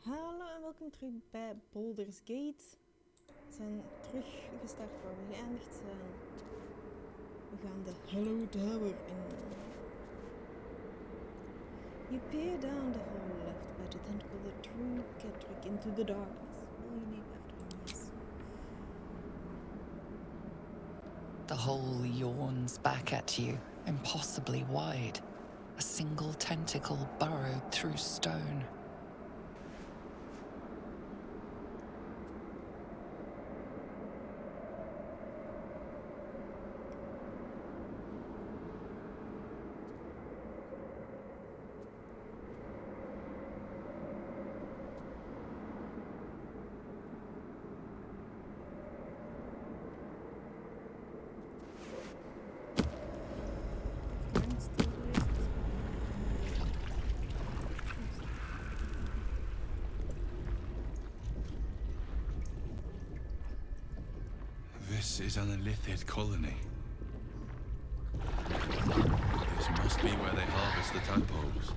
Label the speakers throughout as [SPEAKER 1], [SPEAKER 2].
[SPEAKER 1] Hallo en welkom terug bij Baldur's Gate. We zijn teruggestart waar we geëindigd zijn. We gaan de Hello Tower in. You peer down the hall left by the tentacle that drew Kedrick into the darkness. Will you leap after him? Yes.
[SPEAKER 2] The hole yawns back at you, impossibly wide. A single tentacle burrowed through stone.
[SPEAKER 3] This is an illithid colony. This must be where they harvest the tadpoles.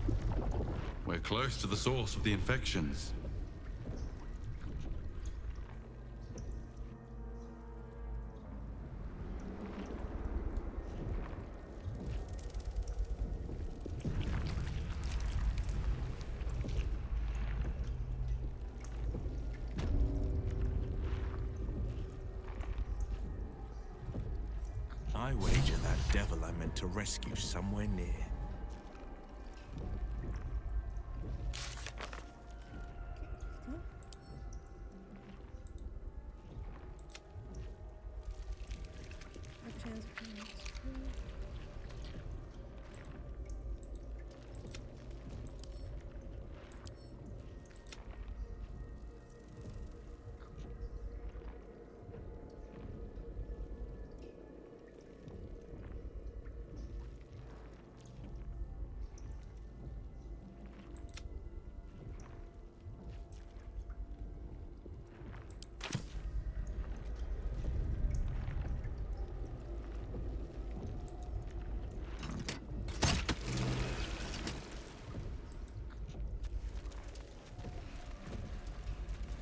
[SPEAKER 3] We're close to the source of the infections.
[SPEAKER 4] I wager that devil I meant to rescue somewhere near.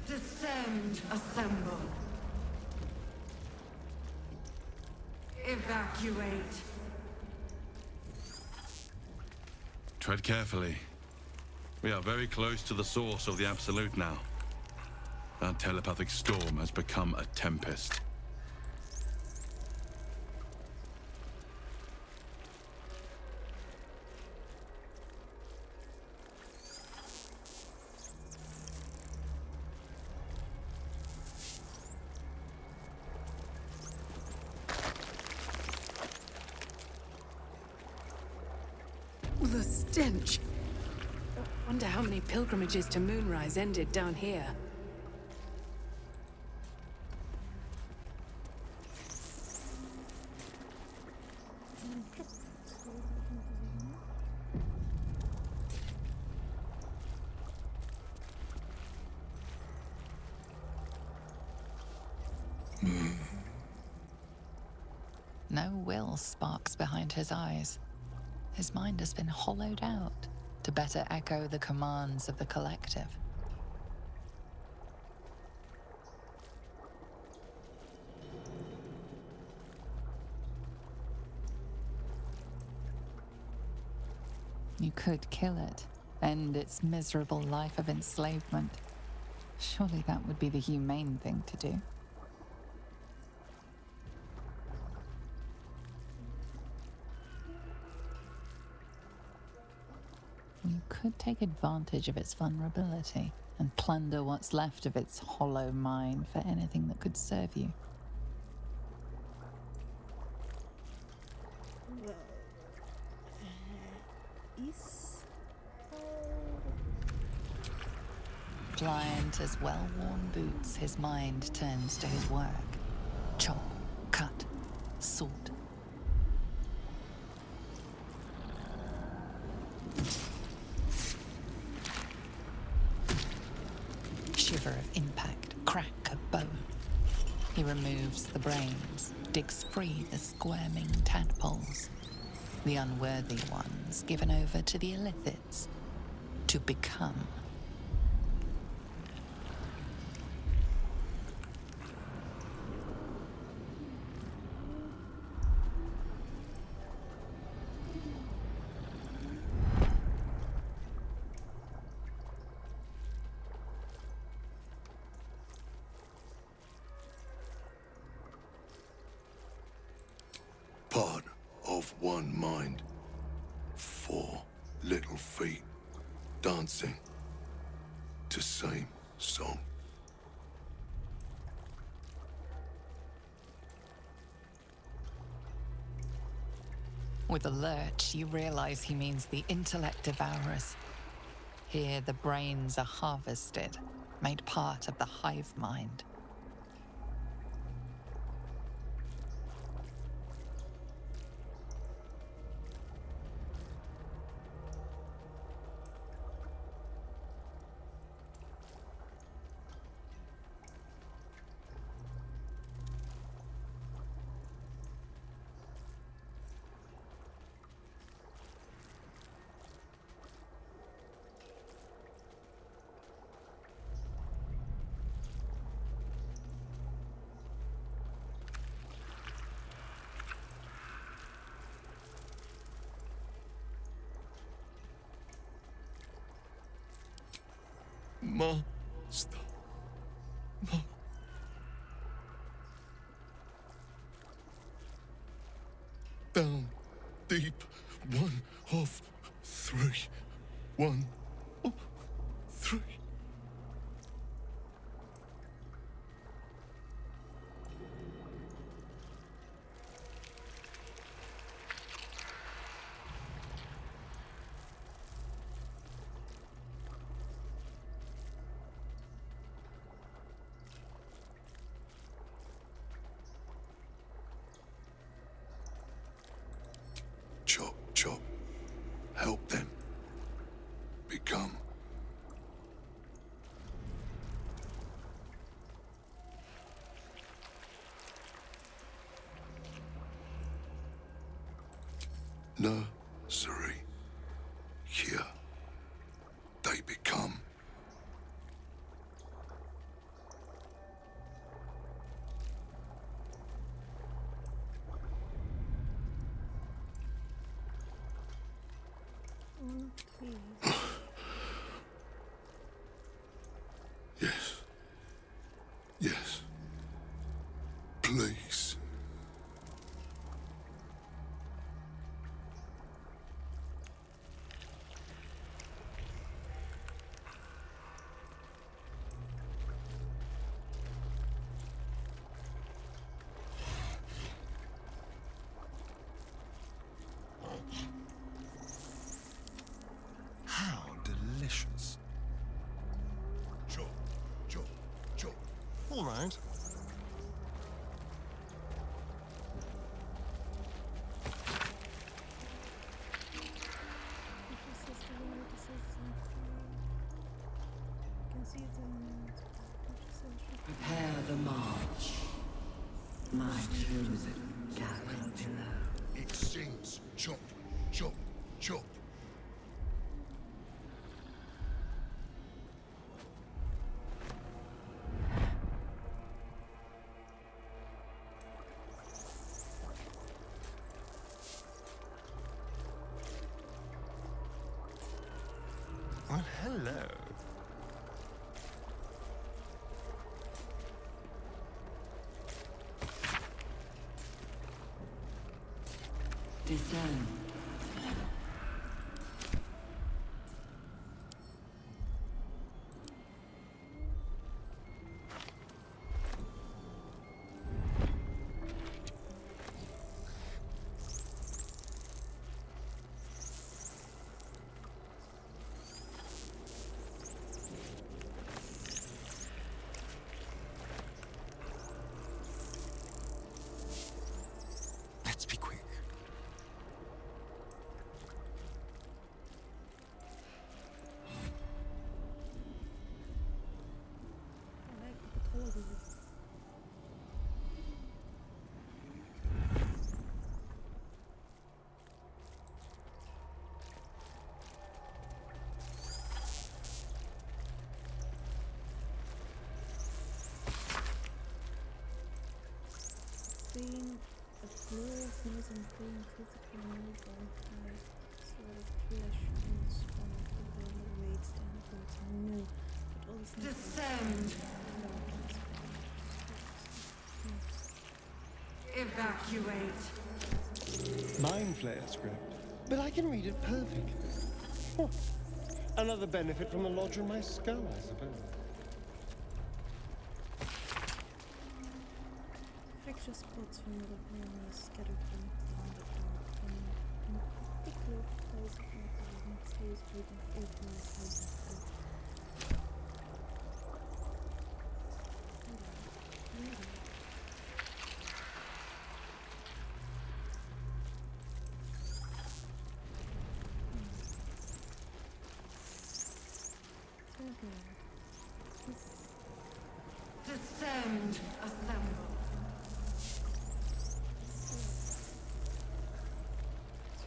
[SPEAKER 5] Descend, assemble. Evacuate.
[SPEAKER 3] Tread carefully. We are very close to the source of the Absolute now. That telepathic storm has become a tempest.
[SPEAKER 6] The stench. Wonder how many pilgrimages to Moonrise ended down here.
[SPEAKER 2] No will sparks behind his eyes. His mind has been hollowed out to better echo the commands of the collective. You could kill it, end its miserable life of enslavement. Surely that would be the humane thing to do. You could take advantage of its vulnerability and plunder what's left of its hollow mind for anything that could serve you.
[SPEAKER 1] Well, is
[SPEAKER 2] Pliant as well-worn boots, his mind turns to his work. Chop, cut, sort. Shiver of impact, crack of bone. He removes the brains, digs free the squirming tadpoles, the unworthy ones given over to the illithids to become.
[SPEAKER 5] one mind. 4 little feet dancing to same song.
[SPEAKER 2] With a lurch, you realize he means the intellect devourers. Here, the brains are harvested, made part of the hive mind.
[SPEAKER 5] Master. Down deep, 1 of 3. 1 of 3. Chop, chop. Help them become. Nursery. Here they become. Yes. Yes. Please.
[SPEAKER 4] How delicious.
[SPEAKER 5] Chop, chop, chop.
[SPEAKER 4] All right.
[SPEAKER 7] Prepare the march. My chosen character.
[SPEAKER 5] It sings. Chop, chop, chop.
[SPEAKER 4] Well, hello.
[SPEAKER 7] Discern.
[SPEAKER 4] Let's be quick.
[SPEAKER 1] Being a blue snows and being physically moved by sort of flesh and strong for the weight standpoint. No, but all this
[SPEAKER 7] Descend. Evacuate.
[SPEAKER 8] Mind Flayer script, but I can read it perfectly. Huh. Another benefit from the lodger in my skull, I suppose.
[SPEAKER 1] Fracture spots from the enemy scattered from the ground. In particular, place of mechanism stays within 18,000 feet.
[SPEAKER 7] Descend, assemble.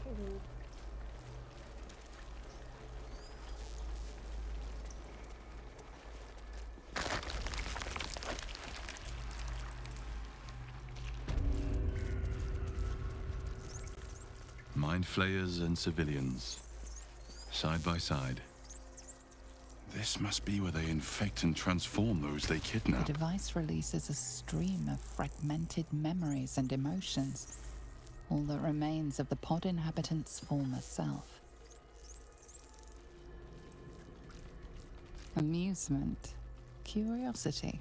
[SPEAKER 1] True.
[SPEAKER 3] Mind flayers and civilians, side by side. This must be where they infect and transform those they
[SPEAKER 2] The
[SPEAKER 3] kidnap.
[SPEAKER 2] device releases a stream of fragmented memories and emotions. All that remains of the pod inhabitant's former self. Amusement, curiosity,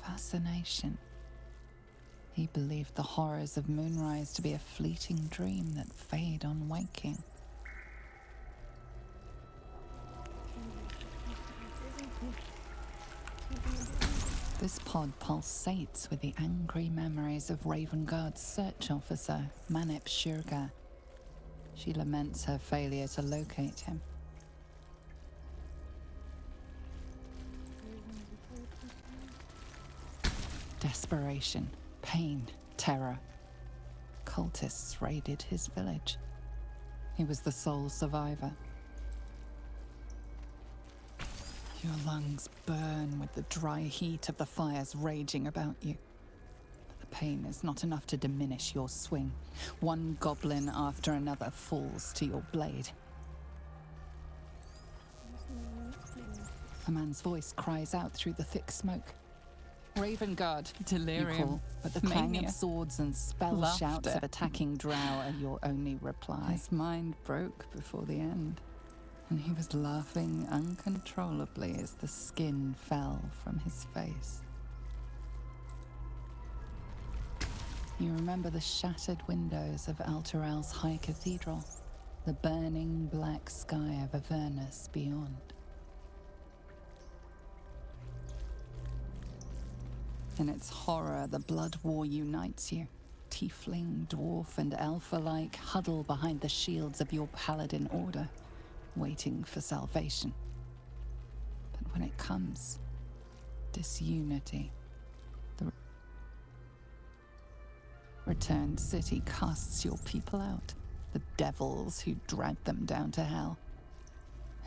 [SPEAKER 2] fascination. He believed the horrors of Moonrise to be a fleeting dream that fade on waking. This pod pulsates with the angry memories of Raven Guard's search officer, Manip Shurga. She laments her failure to locate him. Desperation, pain, terror. Cultists raided his village. He was the sole survivor. Your lungs burn with the dry heat of the fires raging about you. But the pain is not enough to diminish your swing. One goblin after another falls to your blade. A man's voice cries out through the thick smoke. Raven Guard,
[SPEAKER 9] Delirium.
[SPEAKER 2] you call, but the clang
[SPEAKER 9] Mania.
[SPEAKER 2] of swords and spell
[SPEAKER 9] Laughter.
[SPEAKER 2] shouts of attacking drow are your only reply.
[SPEAKER 9] His mind broke before the end.
[SPEAKER 2] And he was laughing uncontrollably as the skin fell from his face. You remember the shattered windows of Alteral's High Cathedral, the burning black sky of Avernus beyond. In its horror, the blood war unites you. Tiefling, dwarf, and elf alike huddle behind the shields of your paladin order, waiting for salvation. But when it comes, disunity. The returned city casts your people out, the devils who dragged them down to hell.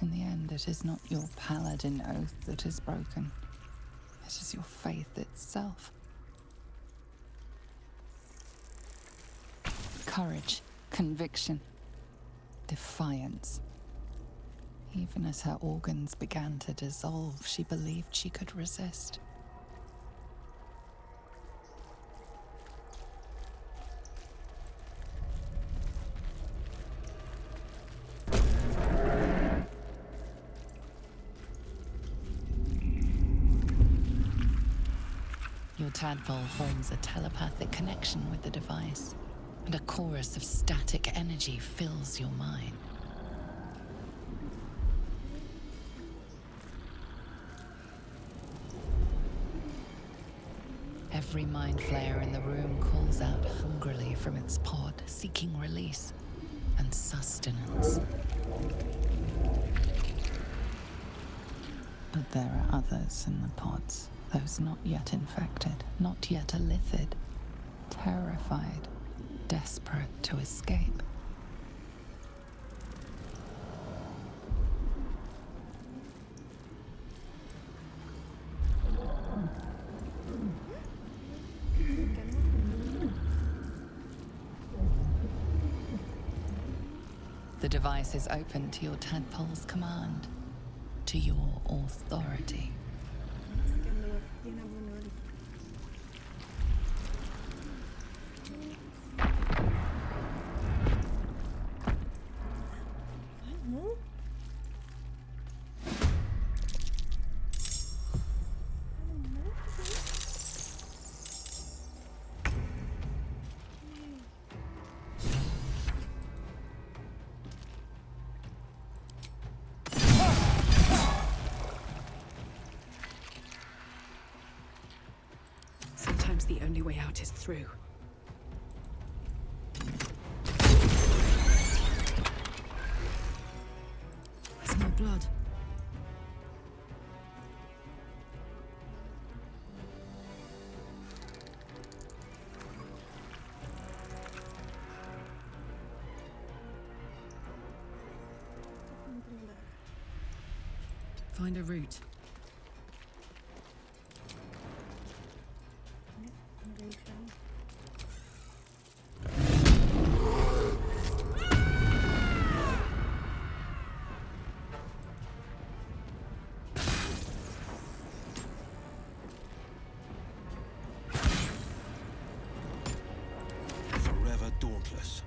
[SPEAKER 2] In the end, it is not your paladin oath that is broken. It is your faith itself. Courage, conviction, defiance. Even as her organs began to dissolve, she believed she could resist. Your tadpole forms a telepathic connection with the device, and a chorus of static energy fills your mind. Every mind flayer in the room calls out hungrily from its pod, seeking release and sustenance. But there are others in the pods, those not yet infected, not yet elithid, terrified, desperate to escape. The device is open to your tadpole's command, to your authority.
[SPEAKER 6] thinks the only way out is through.
[SPEAKER 10] I smell blood. Find a route.
[SPEAKER 4] Forever dauntless.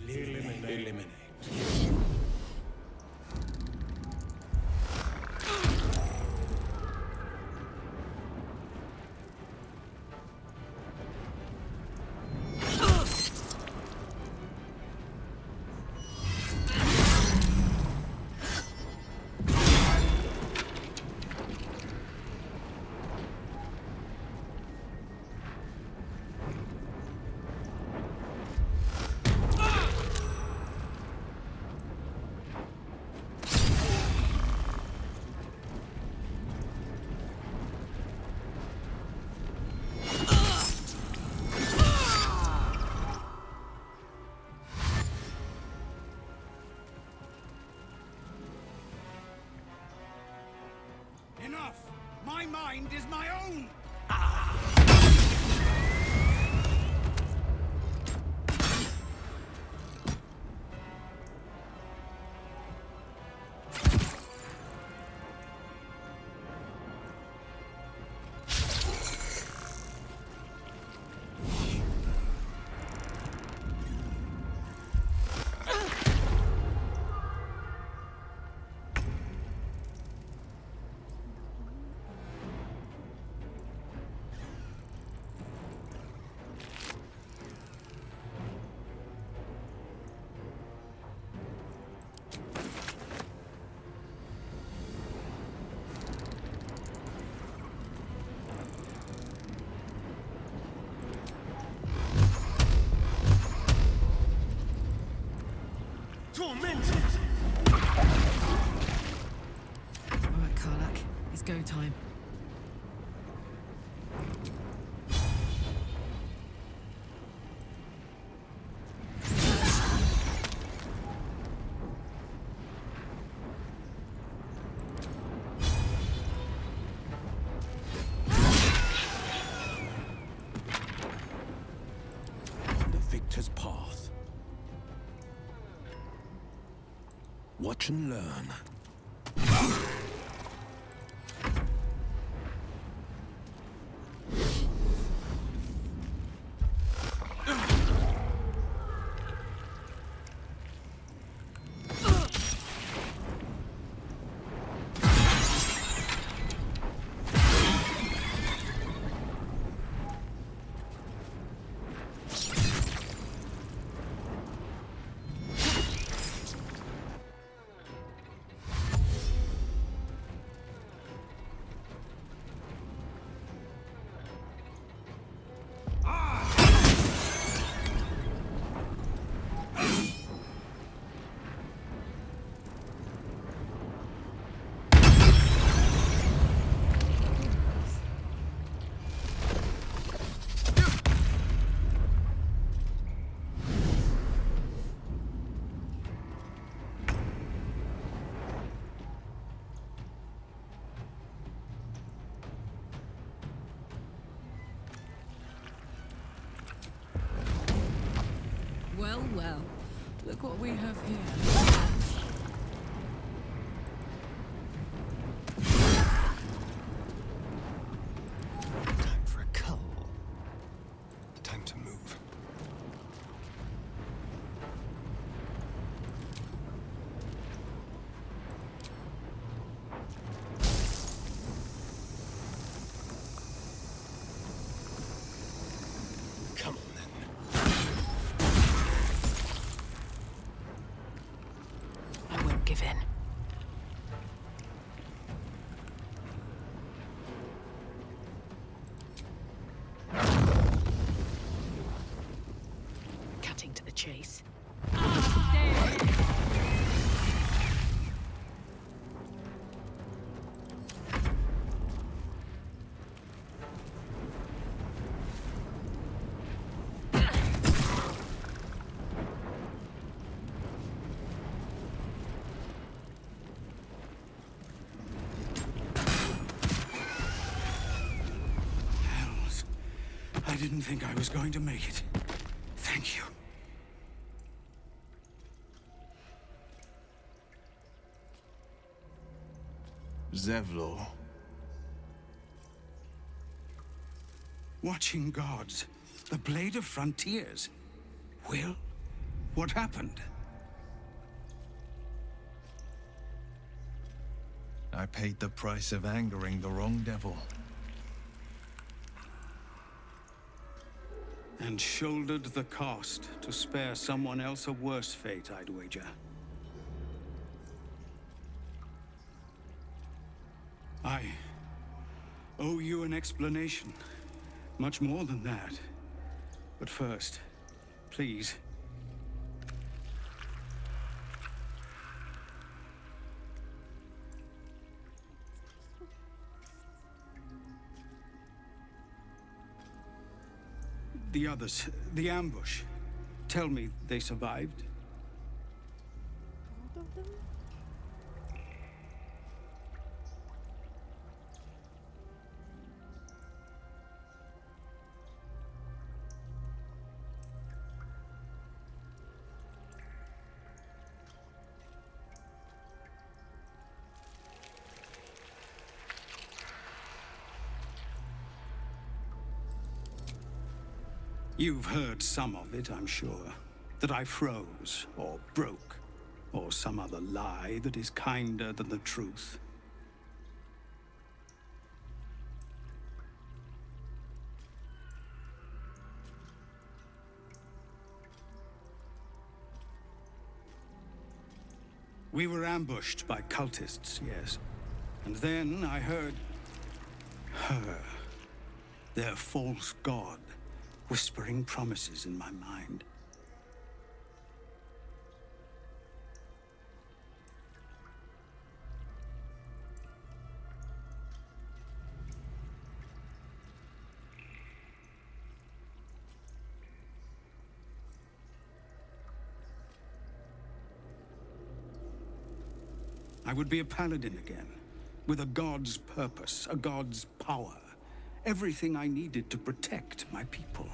[SPEAKER 4] Eliminate.
[SPEAKER 11] Enough! My mind is my own!
[SPEAKER 8] Tormented!
[SPEAKER 10] Alright, Karlak. It's go time.
[SPEAKER 4] The victor's path. Watch and learn.
[SPEAKER 10] Well, well. Look what we have here.
[SPEAKER 8] Time for a cull. Time to move.
[SPEAKER 11] I didn't think I was going to make it. Thank you.
[SPEAKER 4] Zevlor.
[SPEAKER 11] Watching gods. The Blade of Frontiers. Will? What happened?
[SPEAKER 4] I paid the price of angering the wrong devil.
[SPEAKER 11] And shouldered the cost to spare someone else a worse fate, I'd wager. I owe you an explanation. Much more than that. But first, please. The others, the ambush. Tell me they survived?
[SPEAKER 1] All of them?
[SPEAKER 11] You've heard some of it, I'm sure. That I froze, or broke, or some other lie that is kinder than the truth. We were ambushed by cultists, yes. And then I heard her, their false god, whispering promises in my mind. I would be a paladin again, with a god's purpose, a god's power. Everything I needed to protect my people.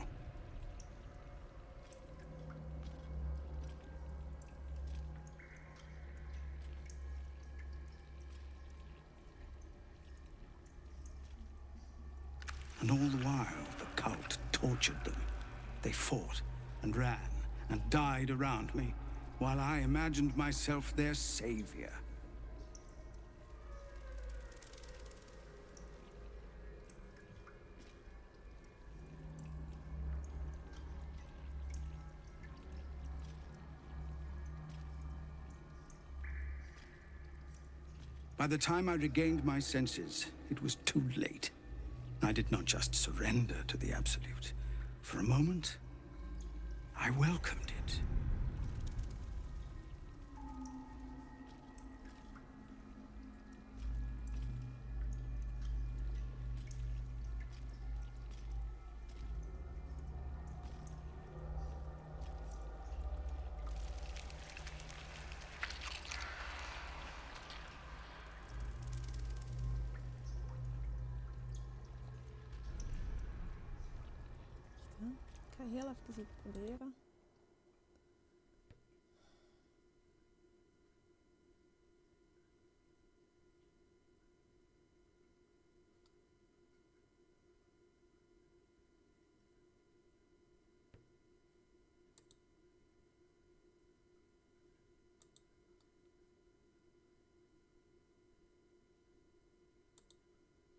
[SPEAKER 11] And all the while, the cult tortured them. They fought and ran and died around me, while I imagined myself their savior. By the time I regained my senses, it was too late. I did not just surrender to the Absolute. For a moment, I welcomed it.
[SPEAKER 1] Ik ga heel even iets proberen.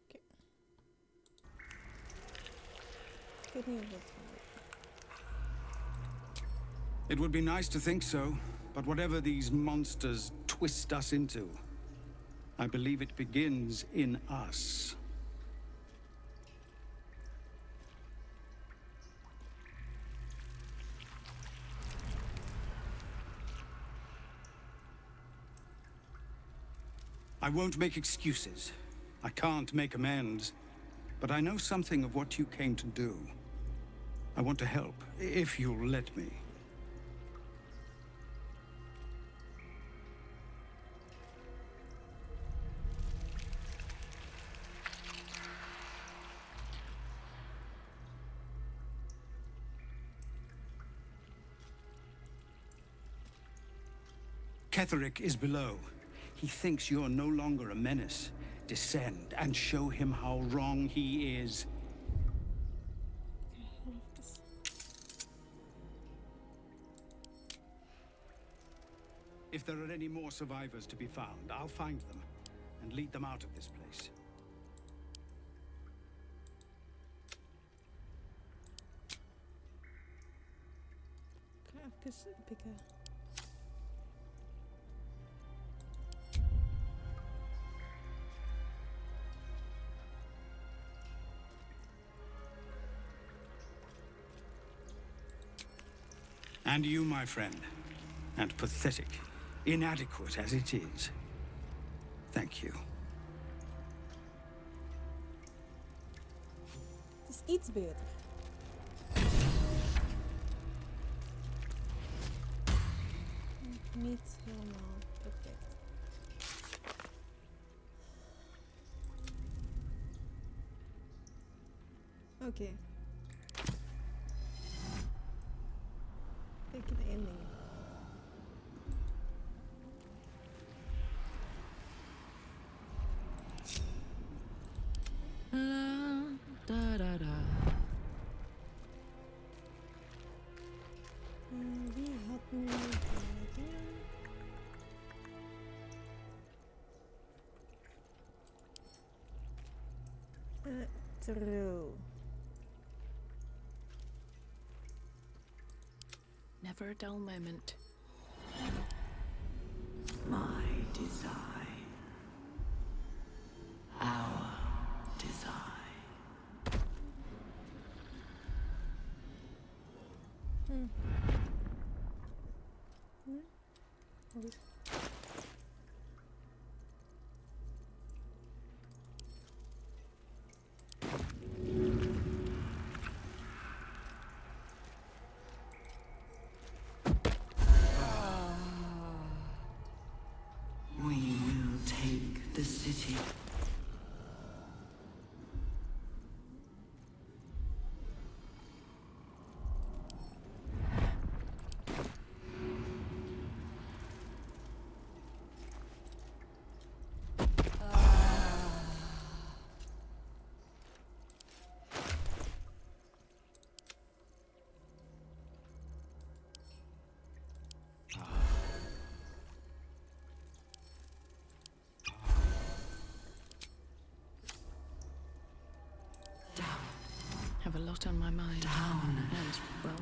[SPEAKER 1] Oké. Ik weet niet of dat gaat.
[SPEAKER 11] It would be nice to think so, but whatever these monsters twist us into, I believe it begins in us. I won't make excuses. I can't make amends. But I know something of what you came to do. I want to help, if you'll let me. Ketheric is below. He thinks you're no longer a menace. Descend and show him how wrong he is. If there are any more survivors to be found, I'll find them and lead them out of this place.
[SPEAKER 1] Even pikken.
[SPEAKER 11] And you, my friend, and pathetic, inadequate as it is, thank you.
[SPEAKER 1] Het is iets beter. Niet helemaal perfect. Oké. Kijk de ending.
[SPEAKER 10] Da da da.
[SPEAKER 1] Wie had nu True.
[SPEAKER 6] Never a dull moment.
[SPEAKER 7] My design. Our design. We will take the city.
[SPEAKER 6] Have a lot on my mind.
[SPEAKER 7] Down.
[SPEAKER 6] And, well,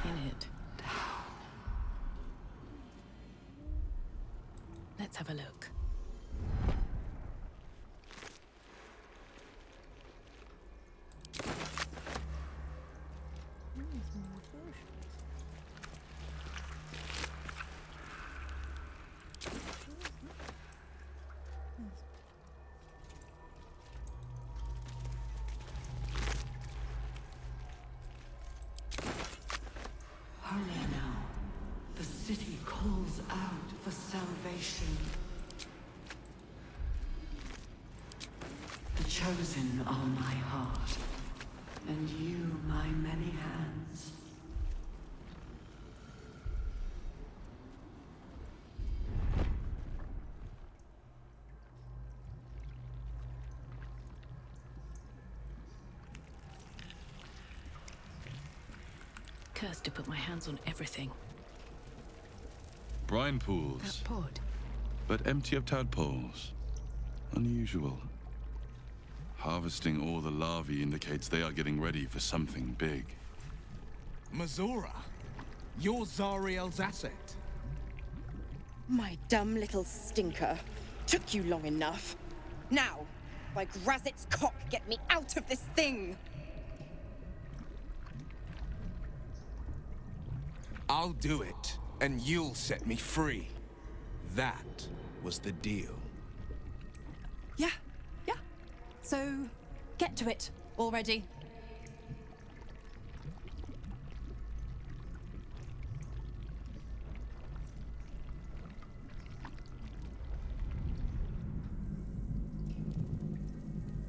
[SPEAKER 6] in it.
[SPEAKER 7] Down.
[SPEAKER 6] Let's have a look.
[SPEAKER 7] Hurry now. The city calls out for salvation. The chosen are my heart, and you my many hands.
[SPEAKER 6] Cursed to put my hands on everything.
[SPEAKER 3] Brine pools,
[SPEAKER 6] That pod.
[SPEAKER 3] but empty of tadpoles. Unusual. Harvesting all the larvae indicates they are getting ready for something big.
[SPEAKER 4] Mazora, you're Zariel's asset.
[SPEAKER 12] My dumb little stinker. Took you long enough. Now, by Grazit's cock, get me out of this thing!
[SPEAKER 4] I'll do it, and you'll set me free. That was the deal.
[SPEAKER 12] Yeah. So, get to it already.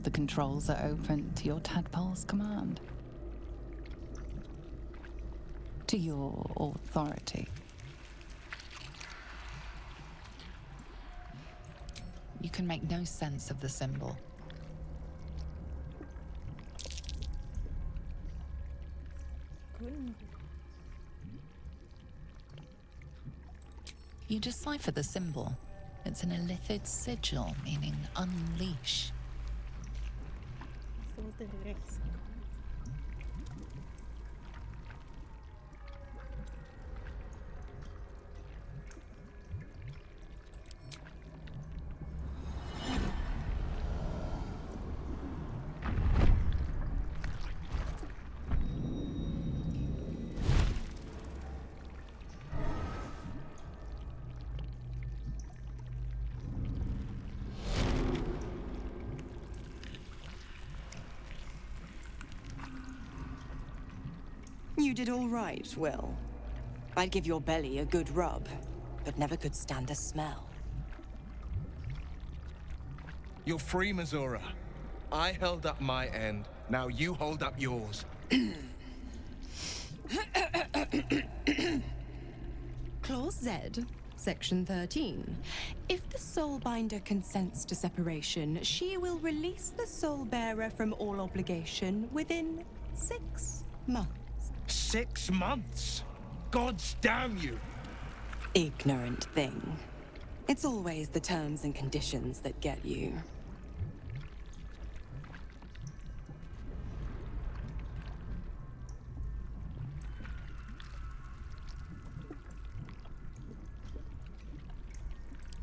[SPEAKER 2] The controls are open to your tadpole's command. To your authority. You can make no sense of the symbol. You decipher the symbol. It's an illithid sigil, meaning unleash.
[SPEAKER 12] You did all right, Will. I'd give your belly a good rub, but never could stand the smell.
[SPEAKER 4] You're free, Missoura. I held up my end. Now you hold up yours.
[SPEAKER 12] Clause Z, Section 13. If the soulbinder consents to separation, she will release the soul bearer from all obligation within 6 months.
[SPEAKER 4] 6 months? Gods damn you!
[SPEAKER 12] Ignorant thing. It's always the terms and conditions that get you.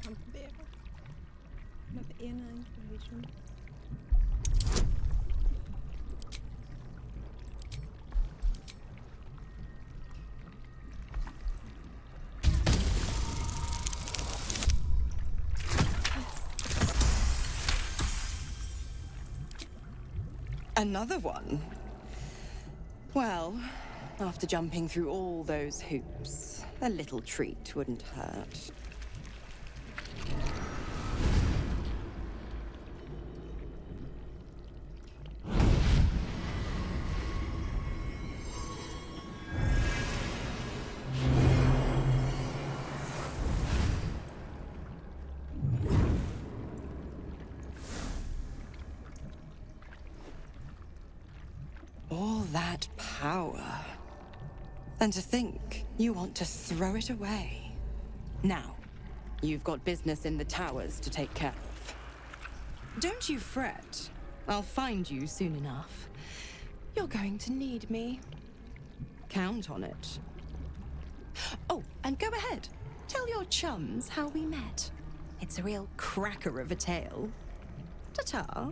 [SPEAKER 1] Gaan proberen. Met één information.
[SPEAKER 12] Another one? Well, after jumping through all those hoops, a little treat wouldn't hurt. All that power. And to think you want to throw it away. Now, you've got business in the towers to take care of. Don't you fret. I'll find you soon enough. You're going to need me. Count on it. Oh, and go ahead. Tell your chums how we met. It's a real cracker of a tale. Ta-ta.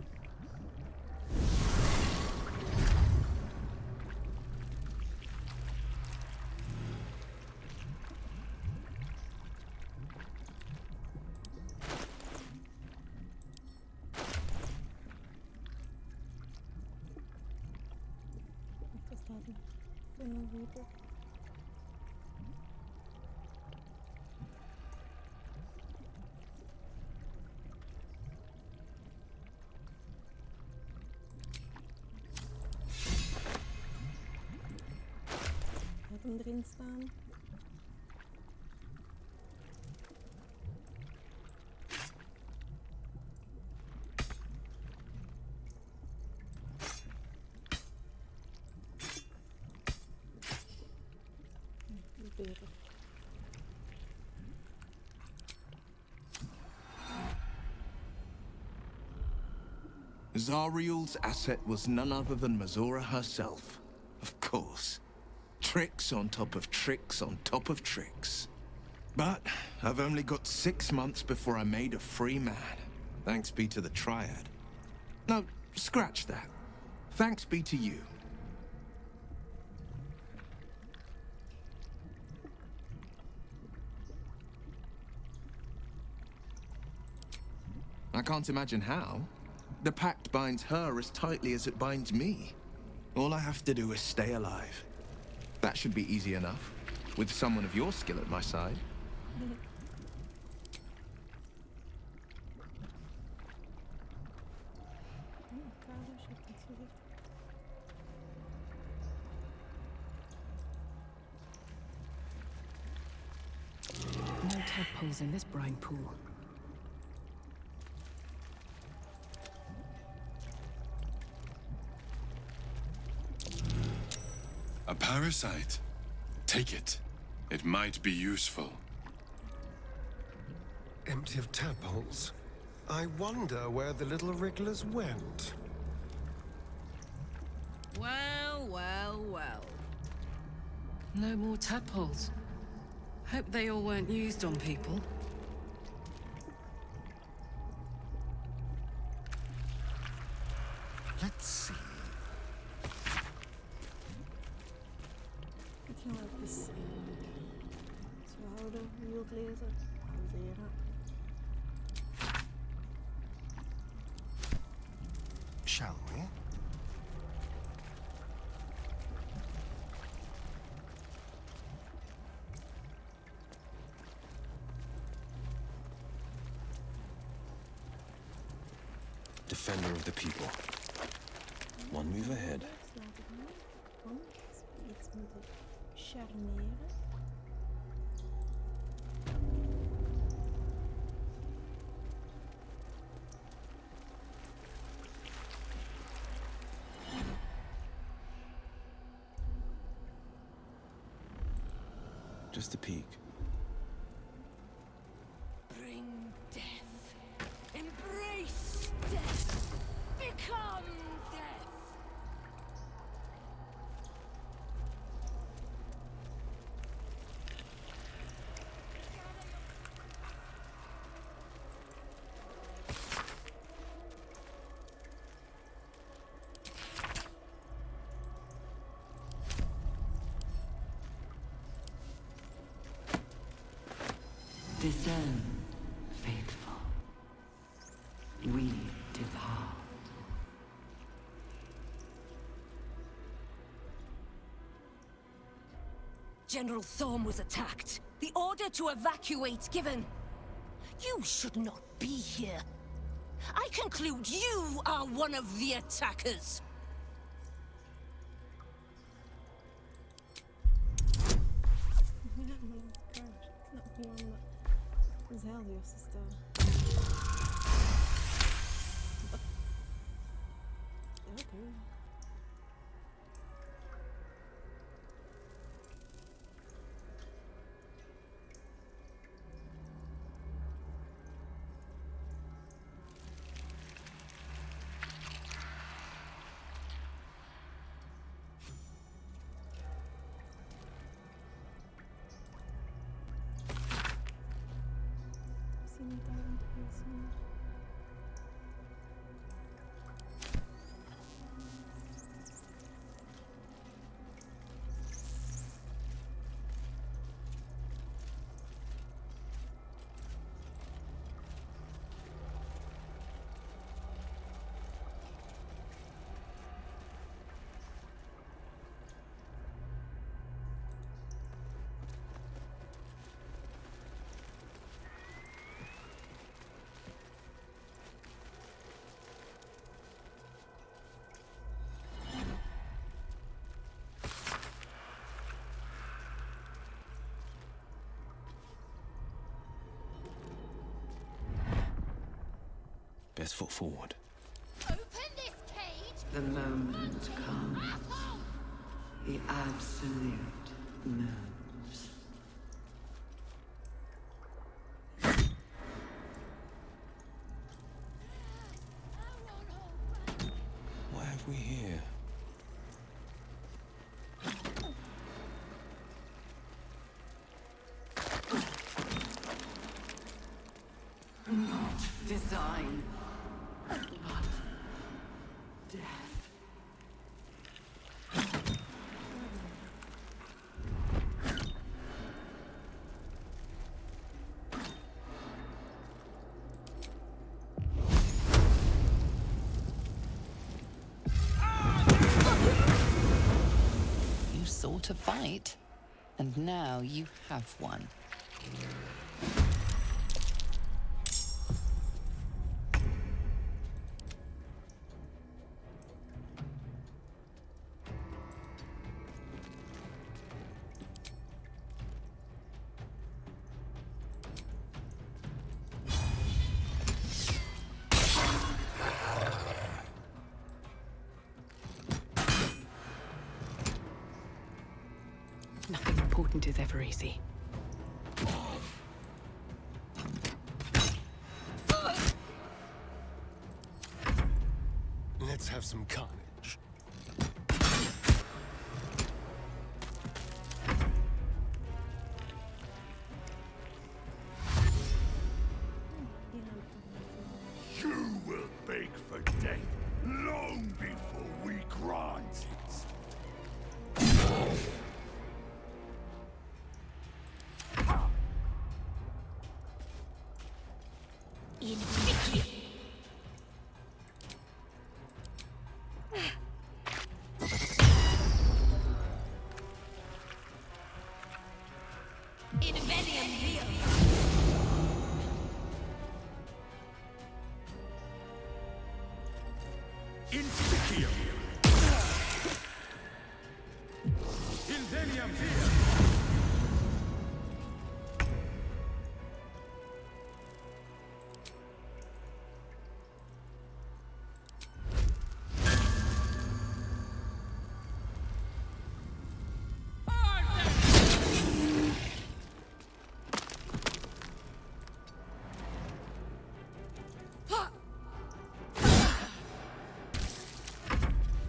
[SPEAKER 1] Laat hem erin staan. Beter.
[SPEAKER 4] Zariel's asset was none other than Missoura herself. Of course. Tricks on top of tricks on top of tricks. But I've only got 6 months before I'm made a free man. Thanks be to the Triad. No, scratch that. Thanks be to you. I can't imagine how. The pact binds her as tightly as it binds me. All I have to do is stay alive. That should be easy enough, with someone of your skill at my side.
[SPEAKER 10] No tadpoles in this brine pool.
[SPEAKER 3] parasite. Take it. It might be useful.
[SPEAKER 8] Empty of tadpoles. I wonder where the little wrigglers went.
[SPEAKER 10] Well, well, well. No more tadpoles. Hope they all weren't used on people.
[SPEAKER 11] Let's see.
[SPEAKER 1] Ik ga even zo houden, wild lezen. Pauzeren.
[SPEAKER 8] Shall we?
[SPEAKER 13] Defender of the people. One move ahead.
[SPEAKER 1] Laat ik nu gewoon iets moeten charmeren.
[SPEAKER 13] Just a peek.
[SPEAKER 14] Bring death. Embrace death. Become death.
[SPEAKER 7] Discern, faithful. We depart.
[SPEAKER 14] General Thorm was attacked. The order to evacuate given. You should not be here. I conclude you are one of the attackers.
[SPEAKER 1] Dat is heel de eerste stel. Oké.
[SPEAKER 13] Best foot forward.
[SPEAKER 14] Open this cage.
[SPEAKER 7] The moment comes. The absolute moves.
[SPEAKER 13] What have we here?
[SPEAKER 7] Not design, but death.
[SPEAKER 2] You sought a fight, and now you have one.
[SPEAKER 6] important is ever easy.
[SPEAKER 8] Let's have some carnage.
[SPEAKER 5] You will beg for death long before we grant it.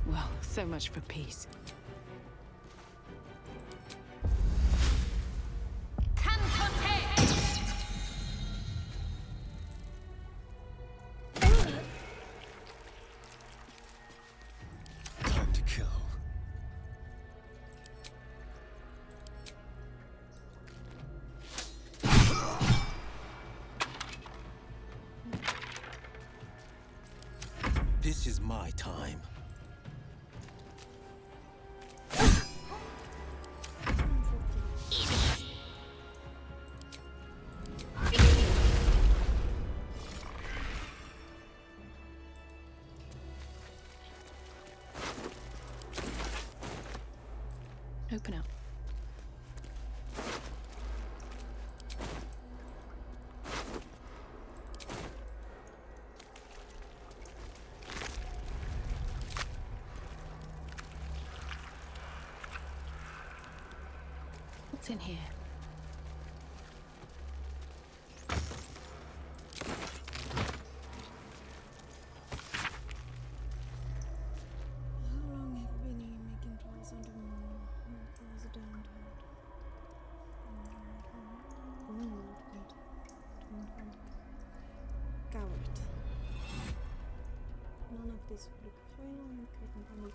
[SPEAKER 6] Well, so much for peace.
[SPEAKER 8] Time to kill.
[SPEAKER 13] This is my time.
[SPEAKER 6] Open up. What's in here?
[SPEAKER 1] How long have we been making trials on the moon? Close it down to it. Coward. None of this would look real.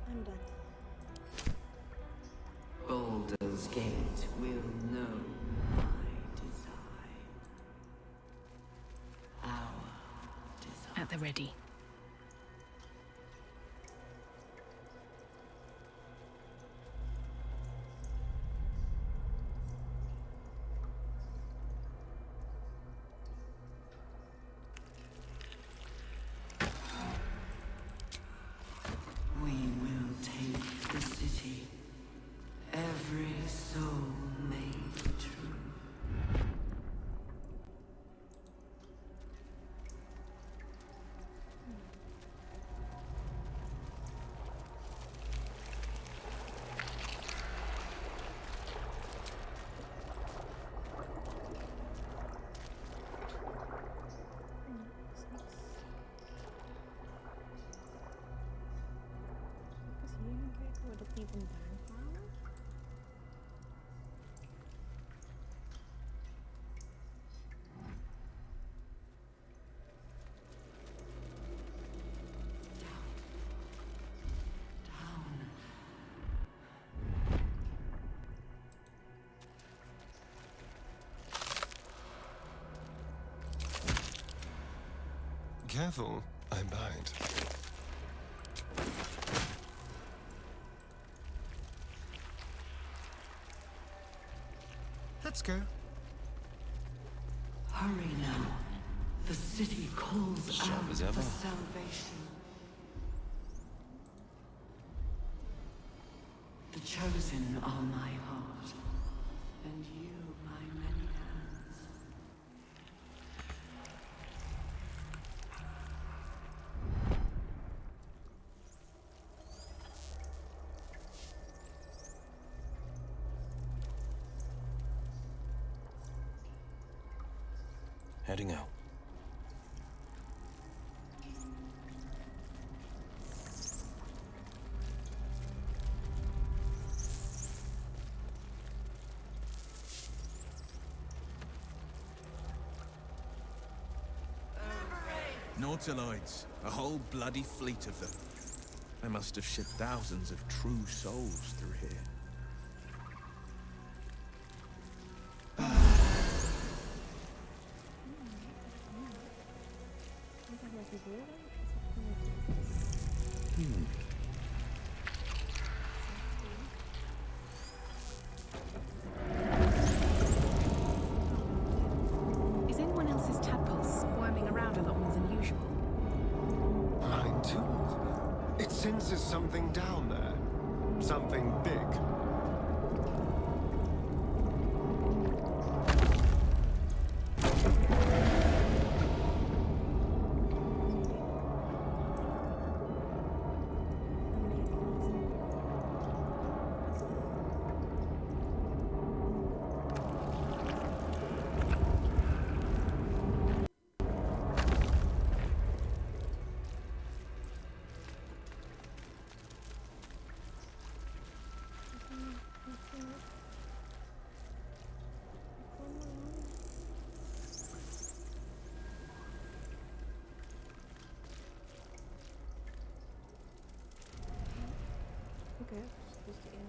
[SPEAKER 1] I'm dead.
[SPEAKER 7] Baldur's Gate will know my design. Our design.
[SPEAKER 6] At the ready.
[SPEAKER 7] We will take the city. Every soul made true.
[SPEAKER 1] Wordt het niet een baankamer?
[SPEAKER 8] Careful, I'm behind. Let's go.
[SPEAKER 7] Hurry now. The city calls
[SPEAKER 13] Sharp
[SPEAKER 7] out
[SPEAKER 13] as ever.
[SPEAKER 7] for salvation. The chosen are my heart, and you my many hands.
[SPEAKER 13] Heading out.
[SPEAKER 4] Nautiloids. A whole bloody fleet of them. They must have shipped thousands of true souls through here.
[SPEAKER 6] Is anyone else's tadpole squirming around a lot more than usual?
[SPEAKER 8] Mine too. It senses something down there. Something big.
[SPEAKER 1] Okay, supposed to end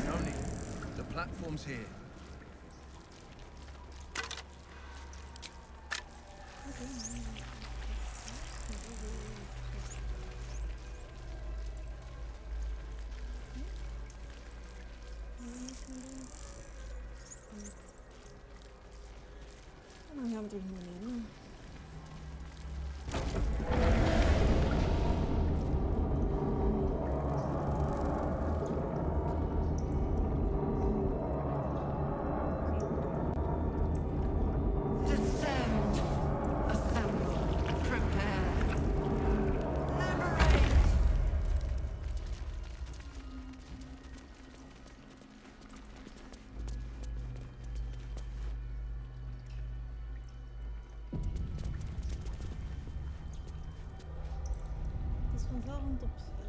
[SPEAKER 4] No need. The platform's here.
[SPEAKER 1] Dan gaan we terug naar beneden.
[SPEAKER 7] Descend. Assemble. Prepare. Liberate.
[SPEAKER 1] Het is vanzelf op slaan.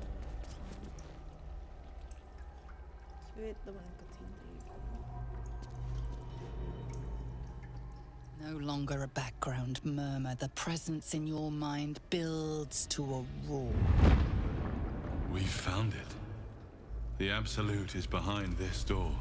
[SPEAKER 1] Dus je weet dat we een cutscene tegenkomen.
[SPEAKER 2] No longer a background murmur, the presence in your mind builds to a roar.
[SPEAKER 3] We found it. The Absolute is behind this door.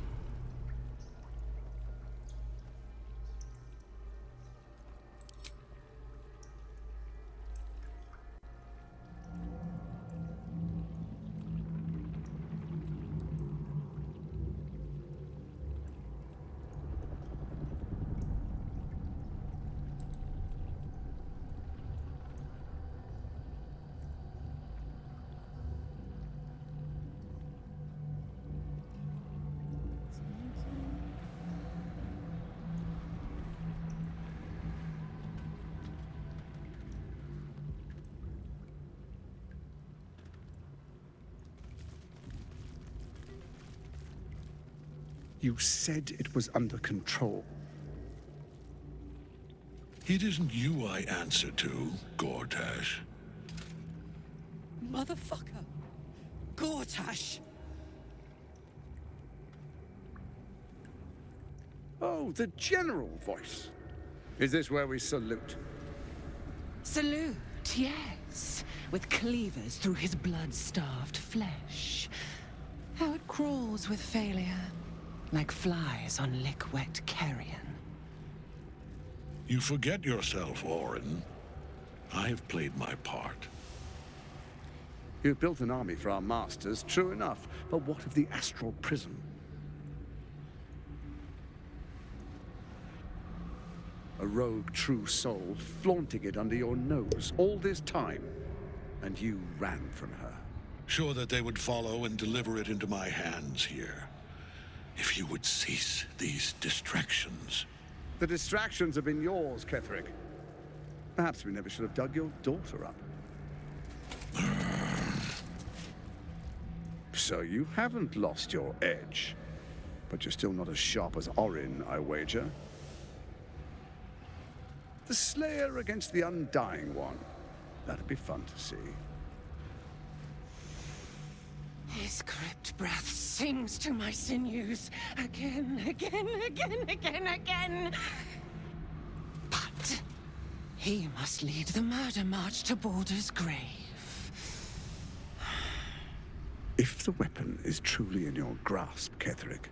[SPEAKER 11] You said it was under control.
[SPEAKER 5] It isn't you I answer to, Gortash.
[SPEAKER 12] Motherfucker! Gortash!
[SPEAKER 11] Oh, the general voice. Is this where we salute?
[SPEAKER 15] Salute, yes. With cleavers through his blood-starved flesh. How it crawls with failure. Like flies on lick-wet carrion.
[SPEAKER 5] You forget yourself, Orin. I have played my part.
[SPEAKER 11] You've built an army for our masters, true enough. But what of the astral prism? A rogue true soul flaunting it under your nose all this time. And you ran from her.
[SPEAKER 5] Sure that they would follow and deliver it into my hands here. If you would cease these distractions.
[SPEAKER 11] The distractions have been yours, Ketherick. Perhaps we never should have dug your daughter up. So you haven't lost your edge.
[SPEAKER 16] But you're still not as sharp as Orin, I wager. The Slayer against the Undying One. That'd be fun to see.
[SPEAKER 15] His crypt breath sings to my sinews. Again, again, again, again, again. But he must lead the murder march to Baldur's grave.
[SPEAKER 16] If the weapon is truly in your grasp, Ketherick,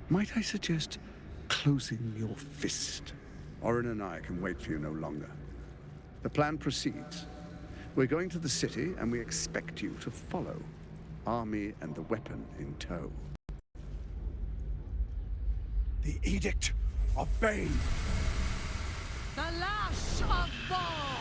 [SPEAKER 16] might I suggest closing your fist? Orin and I can wait for you no longer. The plan proceeds. We're going to the city, and we expect you to follow. Army and the weapon in tow.
[SPEAKER 11] The Edict of Bane.
[SPEAKER 15] The lash of Volg!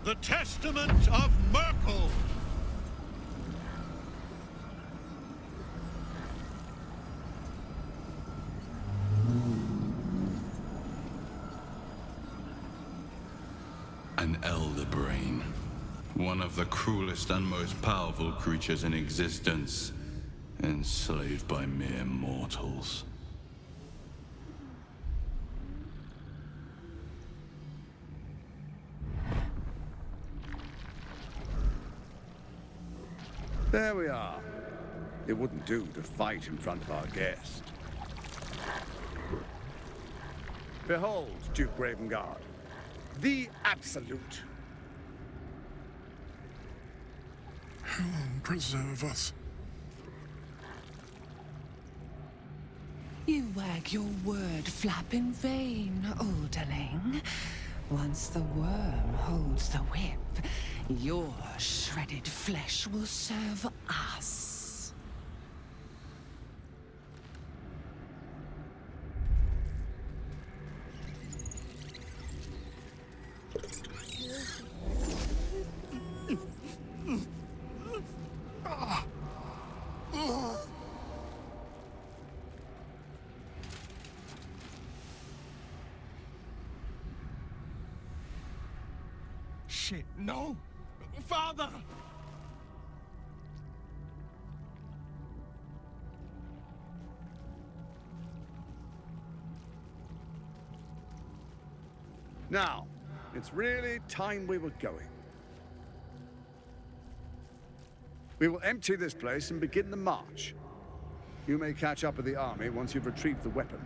[SPEAKER 5] The Testament of Merkel!
[SPEAKER 3] An elder brain. One of the cruelest and most powerful creatures in existence. Enslaved by mere mortals.
[SPEAKER 16] There we are. It wouldn't do to fight in front of our guest. Behold, Duke Ravengard, the Absolute.
[SPEAKER 5] Heaven preserve us.
[SPEAKER 15] You wag your word flap in vain, olderling. Once the worm holds the whip, your shredded flesh will serve us.
[SPEAKER 4] Shit, no! Father!
[SPEAKER 16] Now, it's really time we were going. We will empty this place and begin the march. You may catch up with the army once you've retrieved the weapon.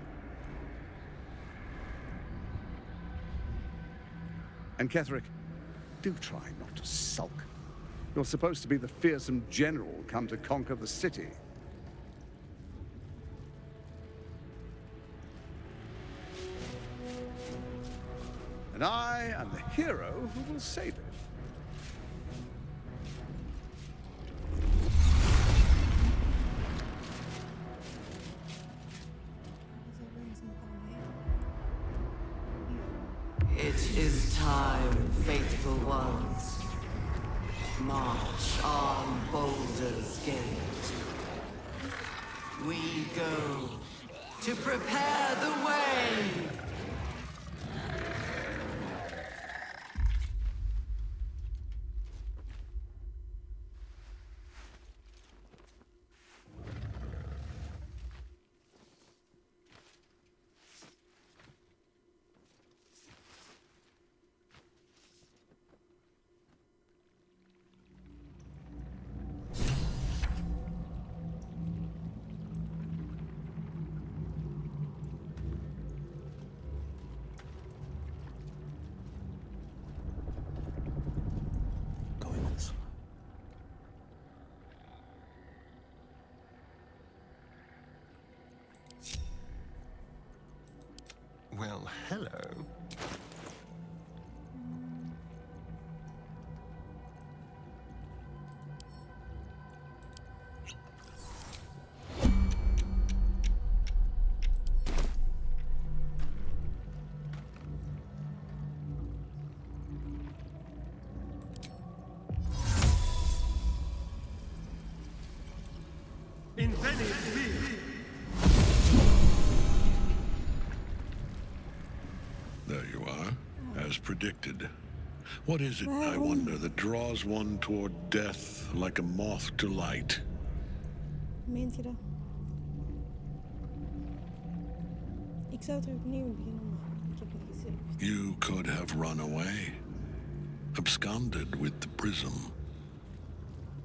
[SPEAKER 16] And Ketherick, do try not to sulk. You're supposed to be the fearsome general come to conquer the city. And I am the hero who will save it.
[SPEAKER 7] It is time, faithful ones. March on Baldur's Gate. We go to prepare the way.
[SPEAKER 8] Well, hello.
[SPEAKER 5] There you are, as predicted. What is it, I wonder, that draws one toward death like a moth to light?
[SPEAKER 1] Meent je dat? Ik zou terug opnieuw beginnen, maar ik heb niet gezegd.
[SPEAKER 5] You could have run away, absconded with the prism.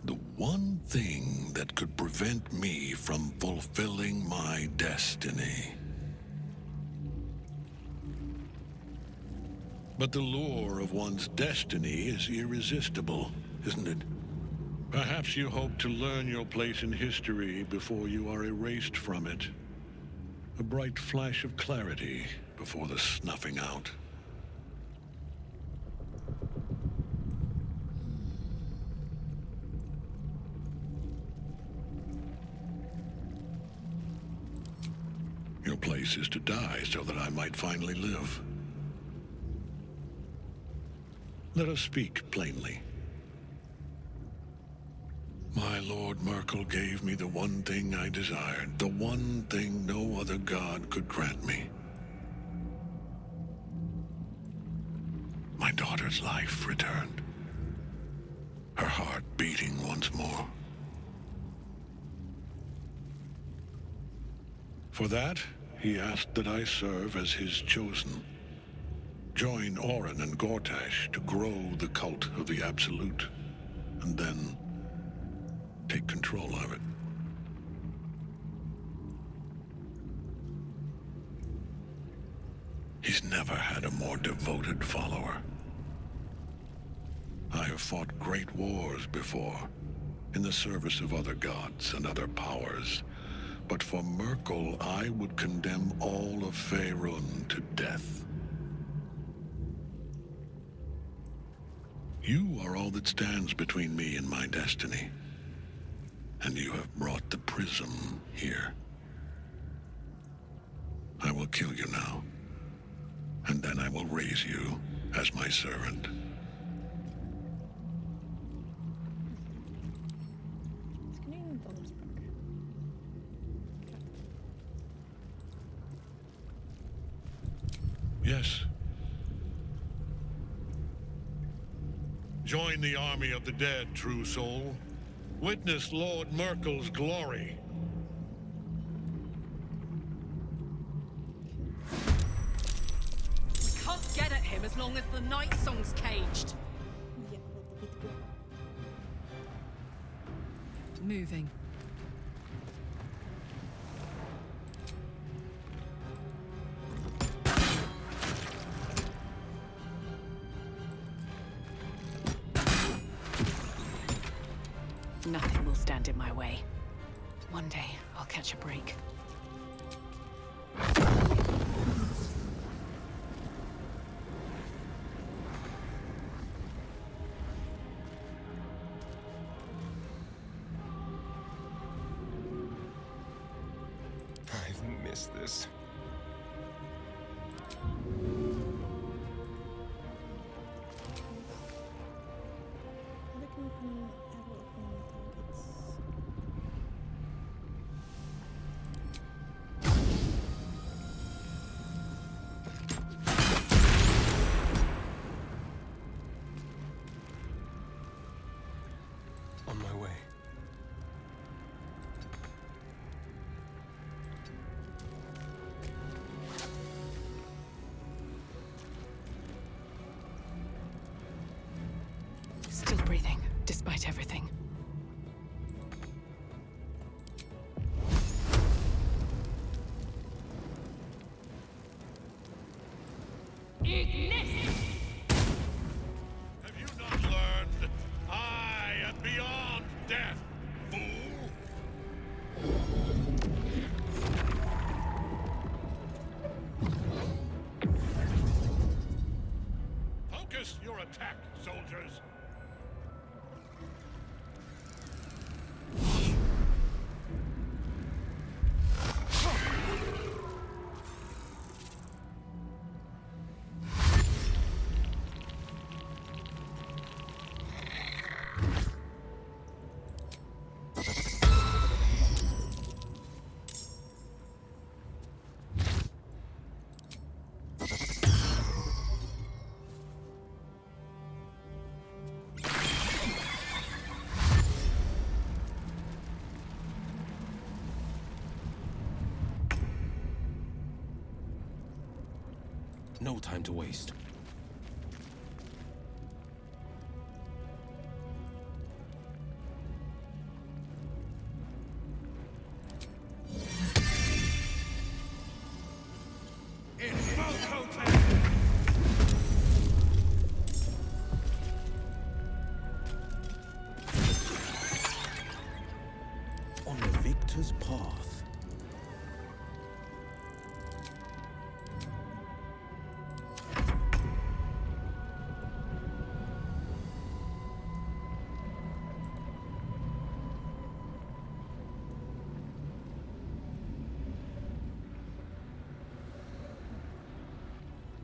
[SPEAKER 5] The one thing that could prevent me from fulfilling my destiny. But the lure of one's destiny is irresistible, isn't it? Perhaps you hope to learn your place in history before you are erased from it. A bright flash of clarity before the snuffing out. Your place is to die so that I might finally live. Let us speak plainly. My Lord Merkel gave me the one thing I desired, the one thing no other god could grant me. My daughter's life returned. Her heart beating once more. For that, he asked that I serve as his chosen. Join Orin and Gortash to grow the cult of the Absolute, and then take control of it. He's never had a more devoted follower. I have fought great wars before, in the service of other gods and other powers, but for Merkel, I would condemn all of Faerun to death. You are all that stands between me and my destiny. And you have brought the prism here. I will kill you now. And then I will raise you as my servant. Yes. Join the army of the dead, true soul. Witness Lord Merkel's glory.
[SPEAKER 10] Can't get at him as long as the night song's caged. Moving. Nothing will stand in my way. One day, I'll catch a break.
[SPEAKER 8] I've missed this. On my way.
[SPEAKER 10] Still breathing, despite everything.
[SPEAKER 5] Have you not learned? I am beyond death, fool! Focus your attack, soldiers.
[SPEAKER 13] No time to waste. On the victor's path.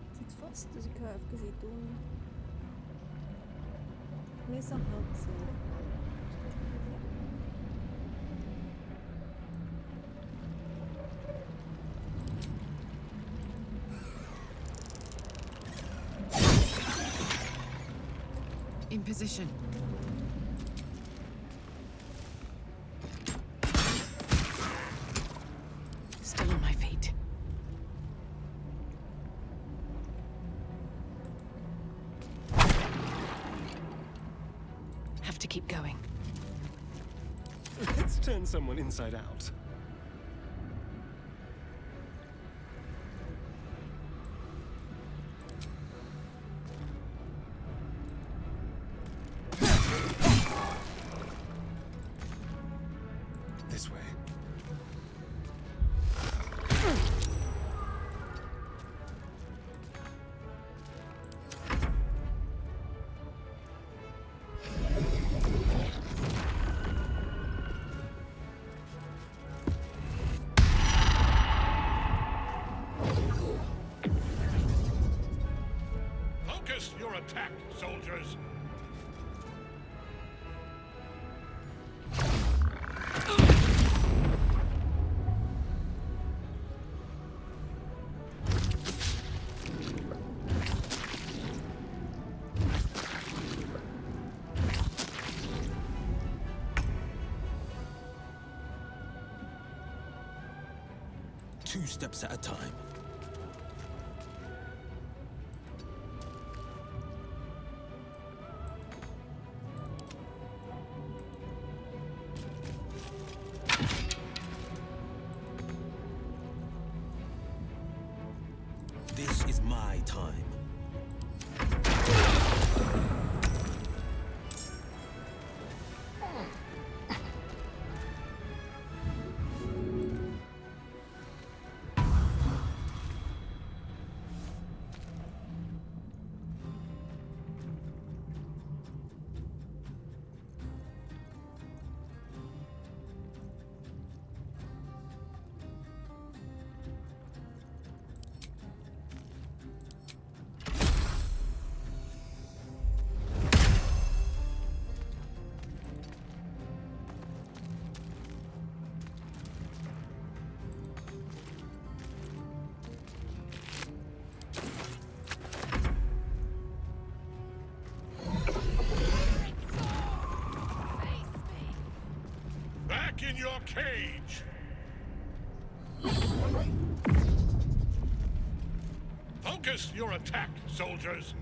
[SPEAKER 1] Het zit vast, dus ik ga even iets doen. Meestal helpt ze.
[SPEAKER 10] In position. Still on my feet. Have to keep going.
[SPEAKER 8] Let's turn someone inside out. This way.
[SPEAKER 5] Focus your attack, soldiers.
[SPEAKER 13] Two steps at a time. This is my time.
[SPEAKER 5] Back in your cage. Focus your attack, soldiers.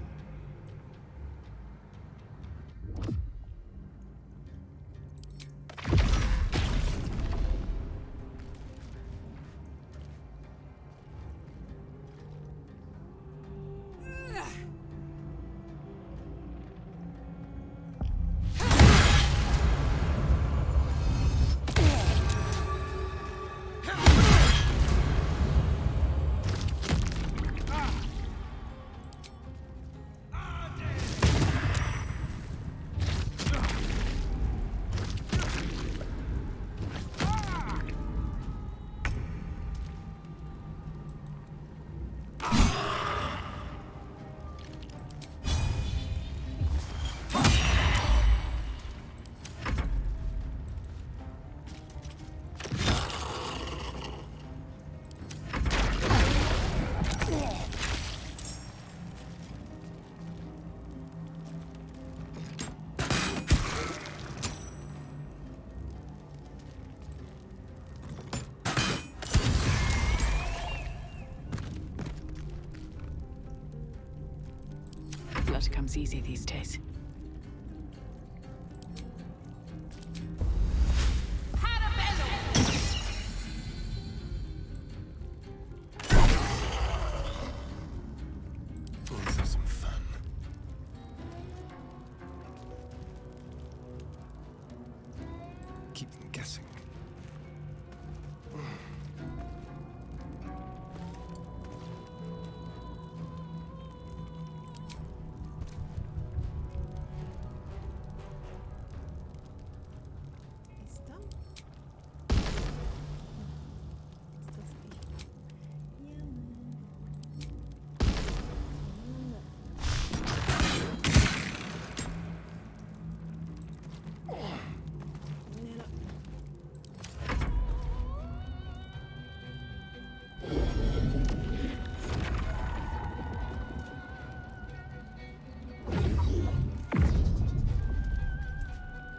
[SPEAKER 6] blood comes easy these days.
[SPEAKER 13] Let's have some fun. Keep them guessing.
[SPEAKER 1] Is dat? Is dat echt? Ja, nee, dat.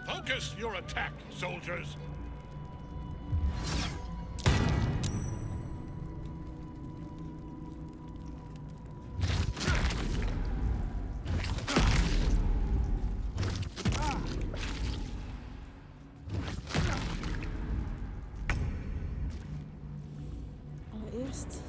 [SPEAKER 5] Focus your attack, soldiers!
[SPEAKER 1] Allereerst.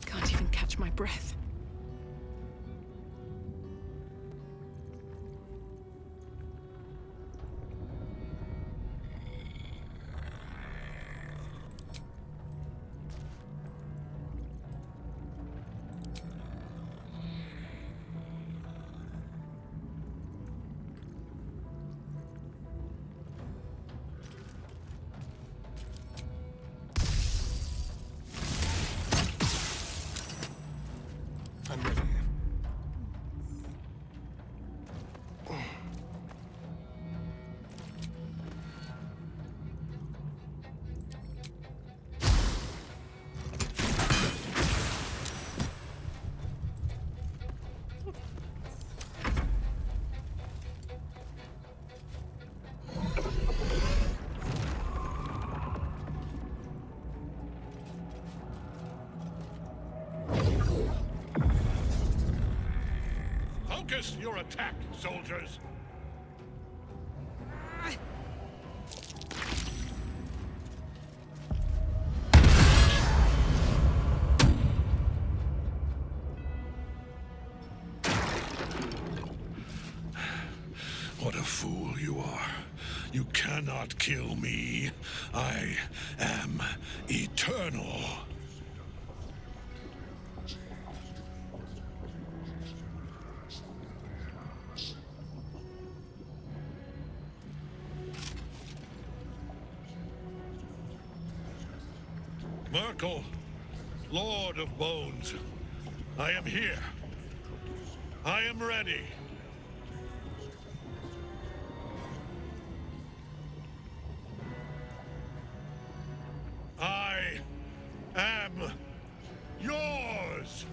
[SPEAKER 6] Can't even catch my breath.
[SPEAKER 13] I'm ready.
[SPEAKER 5] Focus your attack, soldiers! What a fool you are. You cannot kill me. I am eternal. Merkel, Lord of Bones, I am here. I am ready. I am yours.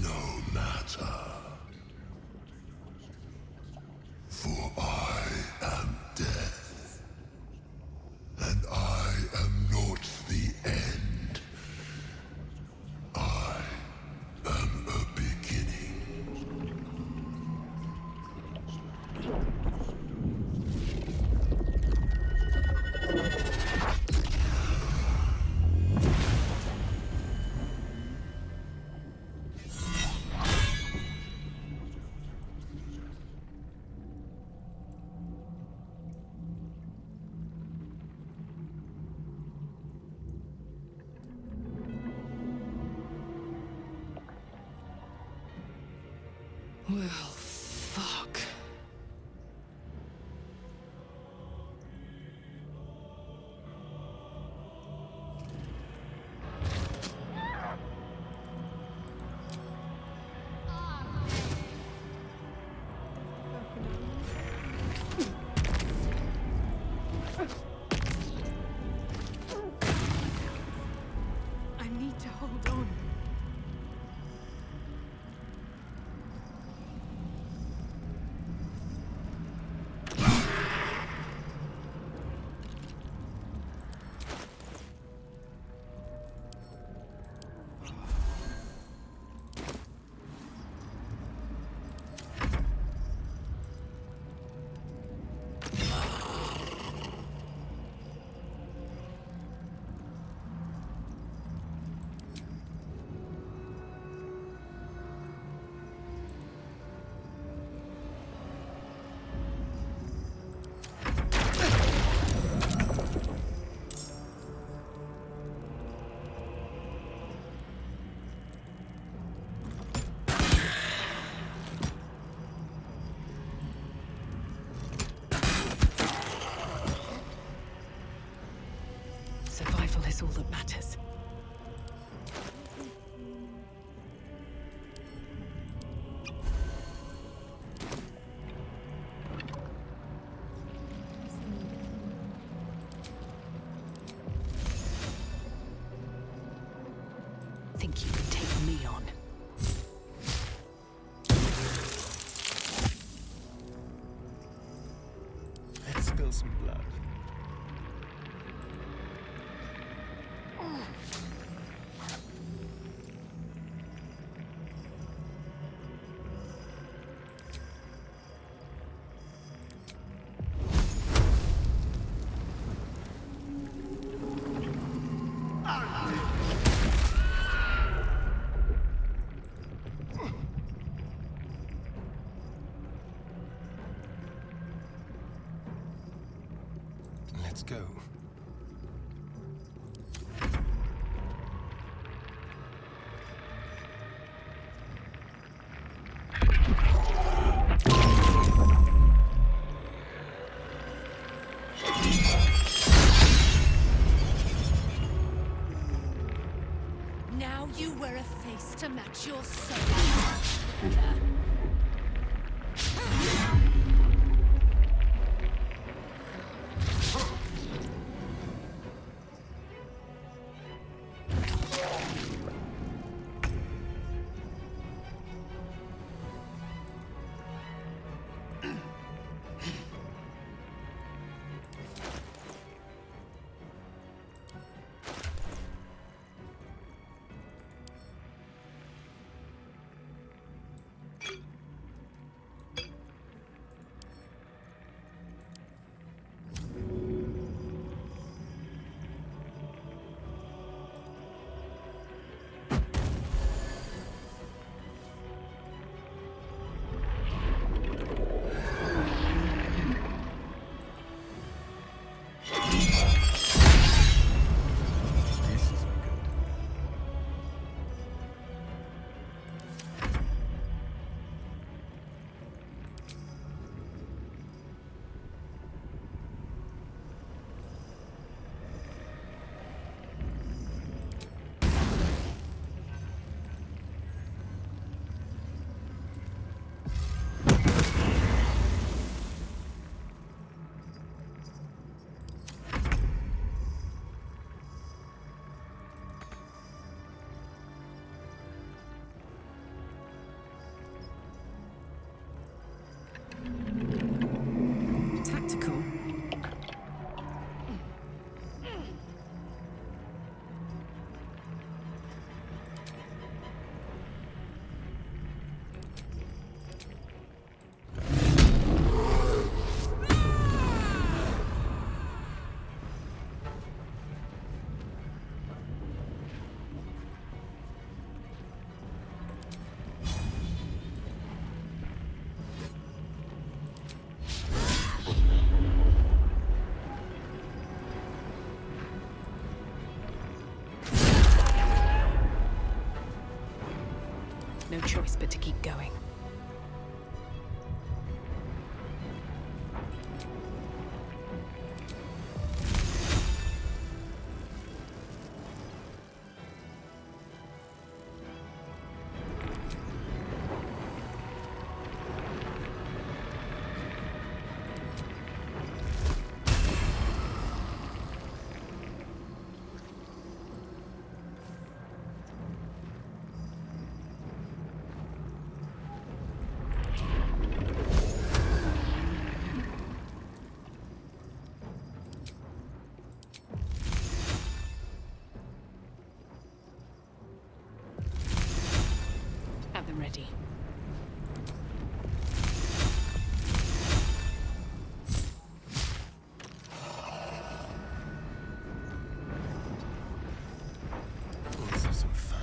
[SPEAKER 17] no matter. For I am death, and I am not the end. I am a beginning.
[SPEAKER 10] Well, fuck. I need to hold on. Survival is all that matters. Think you can take me on?
[SPEAKER 8] Let's spill some blood.
[SPEAKER 13] Let's go.
[SPEAKER 14] Now you wear a face to match your soul.
[SPEAKER 6] choice but to keep going. Have them ready.
[SPEAKER 13] Let's have some fun.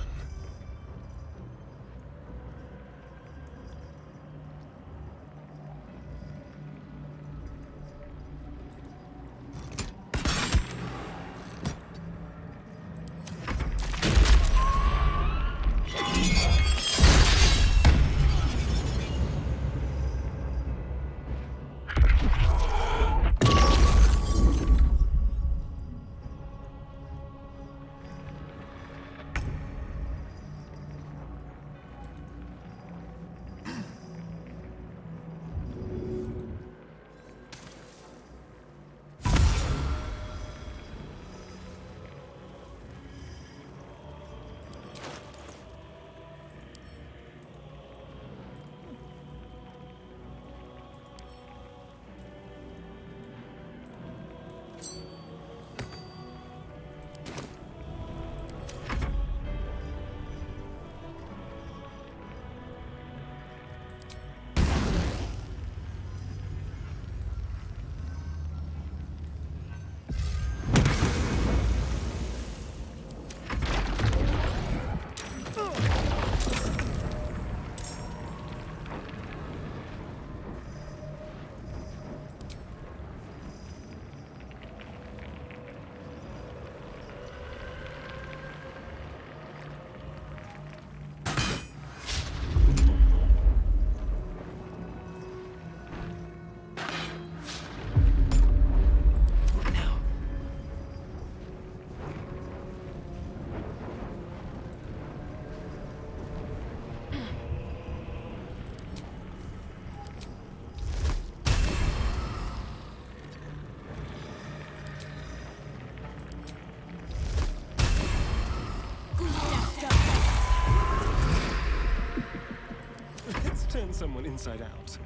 [SPEAKER 8] Turn someone inside out.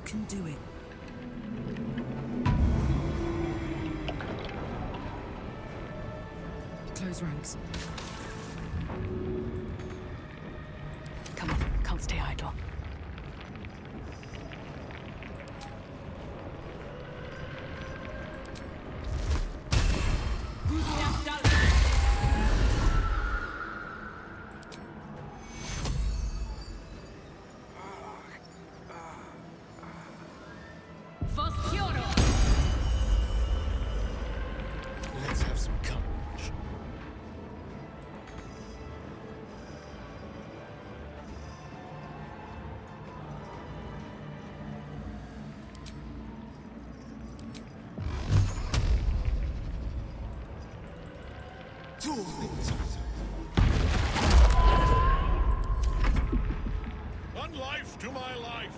[SPEAKER 10] Can do it. Close ranks. Come on, can't stay idle.
[SPEAKER 8] Let's have some courage.
[SPEAKER 5] One life to my life.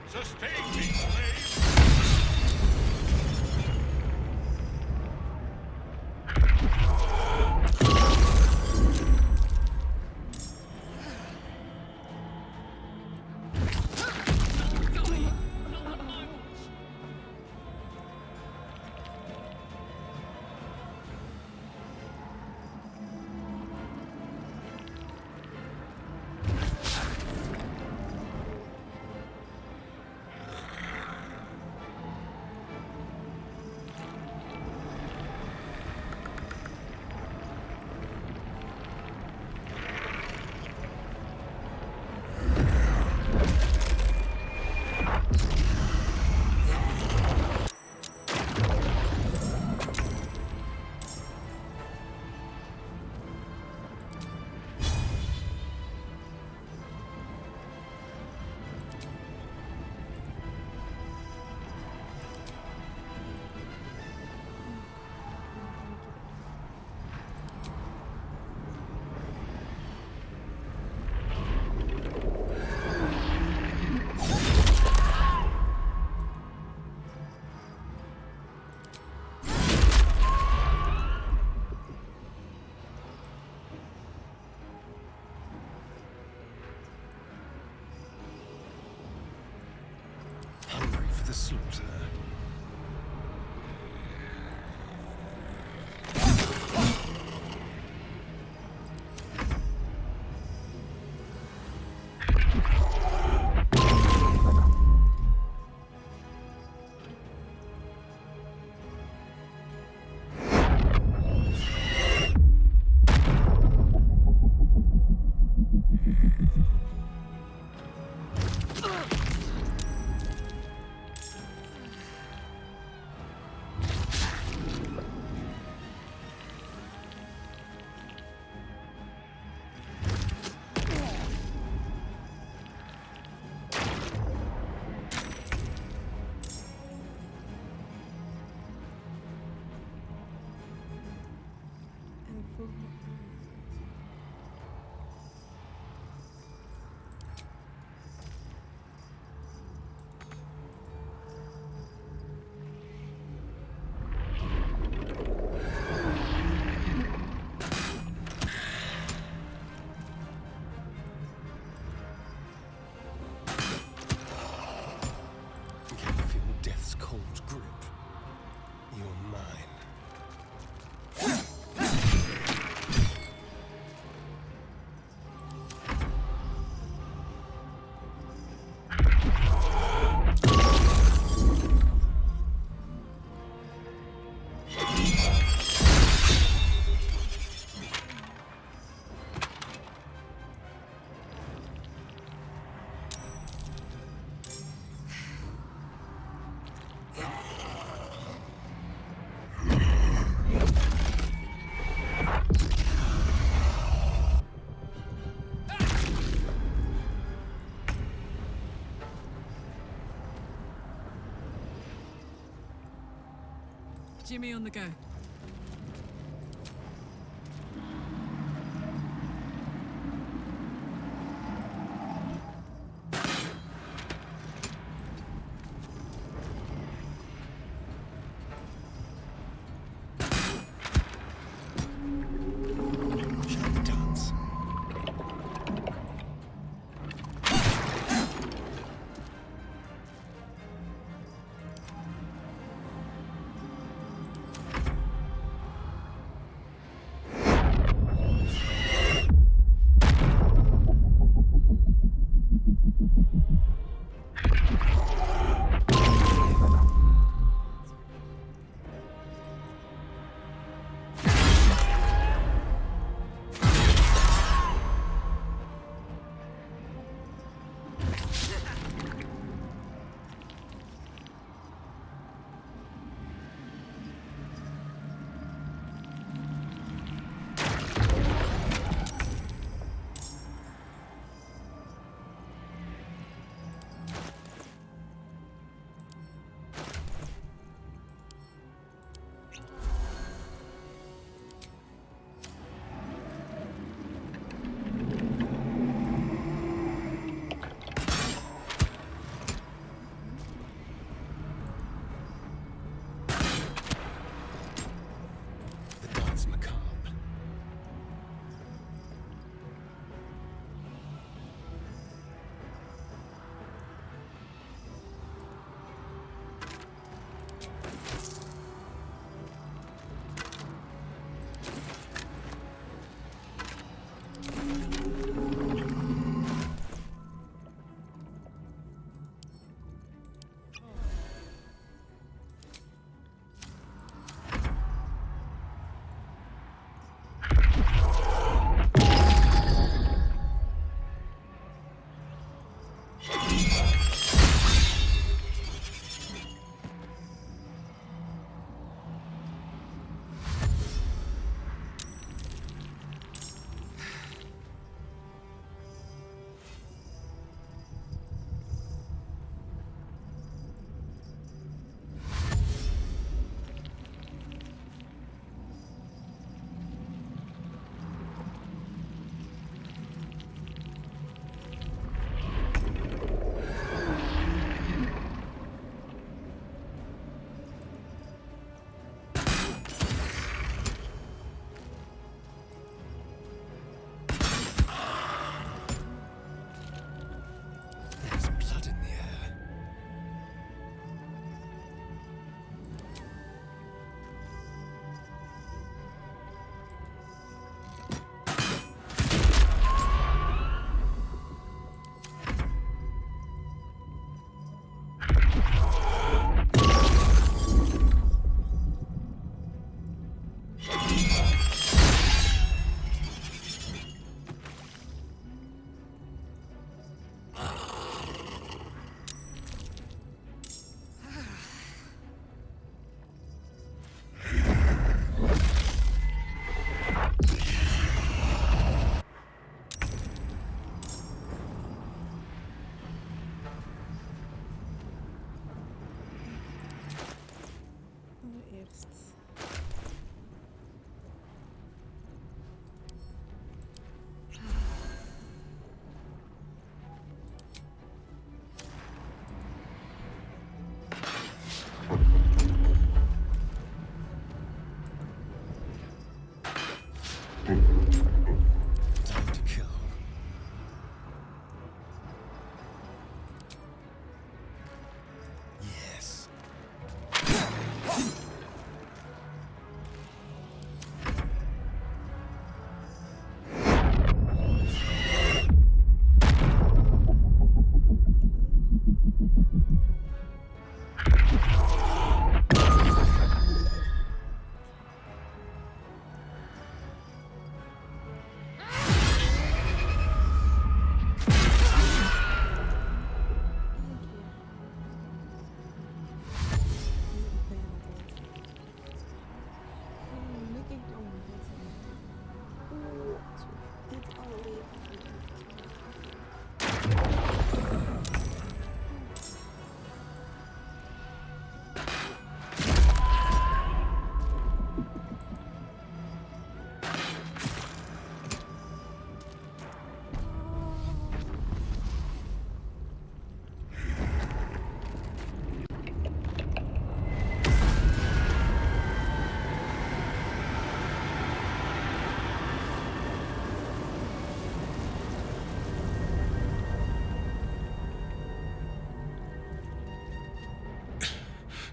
[SPEAKER 5] Sustain me, slave.
[SPEAKER 18] slaughter.
[SPEAKER 10] Jimmy on the go.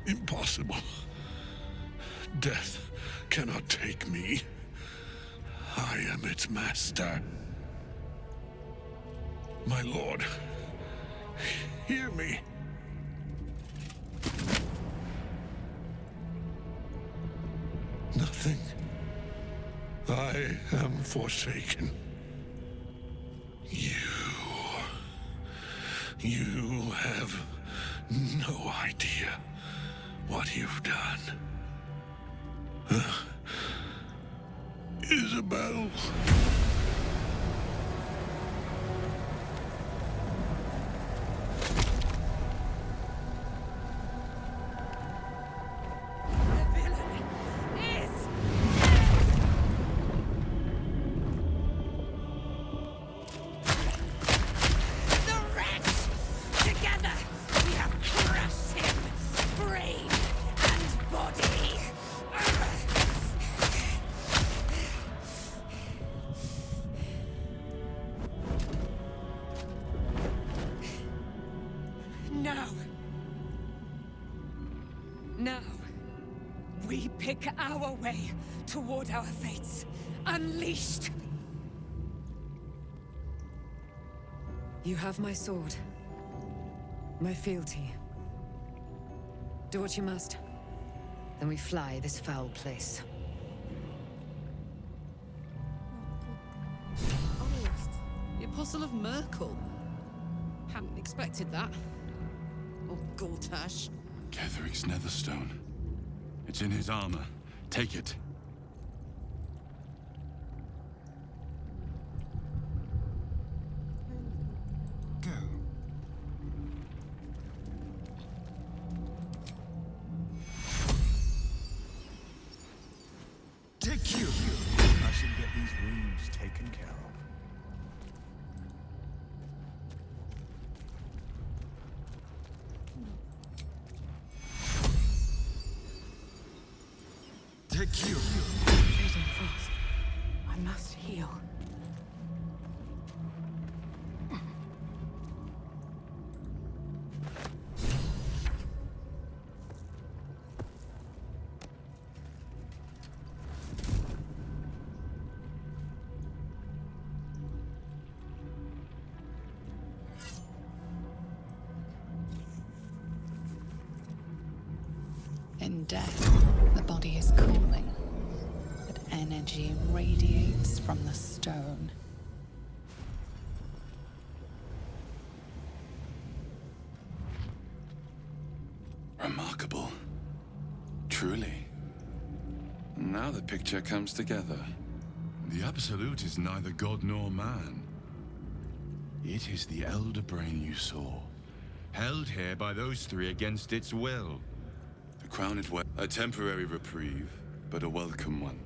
[SPEAKER 5] Impossible. Death cannot take me. I am its master. My lord, hear me. Nothing. I am forsaken. You have no idea what you've done. Isabel.
[SPEAKER 6] Now, we pick our way toward our fates. Unleashed! You have my sword. My fealty. Do what you must. Then we fly this foul place.
[SPEAKER 10] The Apostle of Merkel. Hadn't expected that. Oh, Gortash.
[SPEAKER 3] Ketheric's netherstone. It's in his armor. Take it.
[SPEAKER 17] Go.
[SPEAKER 4] Take you. I should get these wounds taken care of. Take you.
[SPEAKER 6] Freezing frost. I must heal.
[SPEAKER 2] In death, the body is cooling, but energy radiates from the stone.
[SPEAKER 3] Remarkable. Truly. Now the picture comes together. The Absolute is neither god nor man. It is the elder brain you saw, held here by those three against its will. The crown is a temporary reprieve, but a welcome one.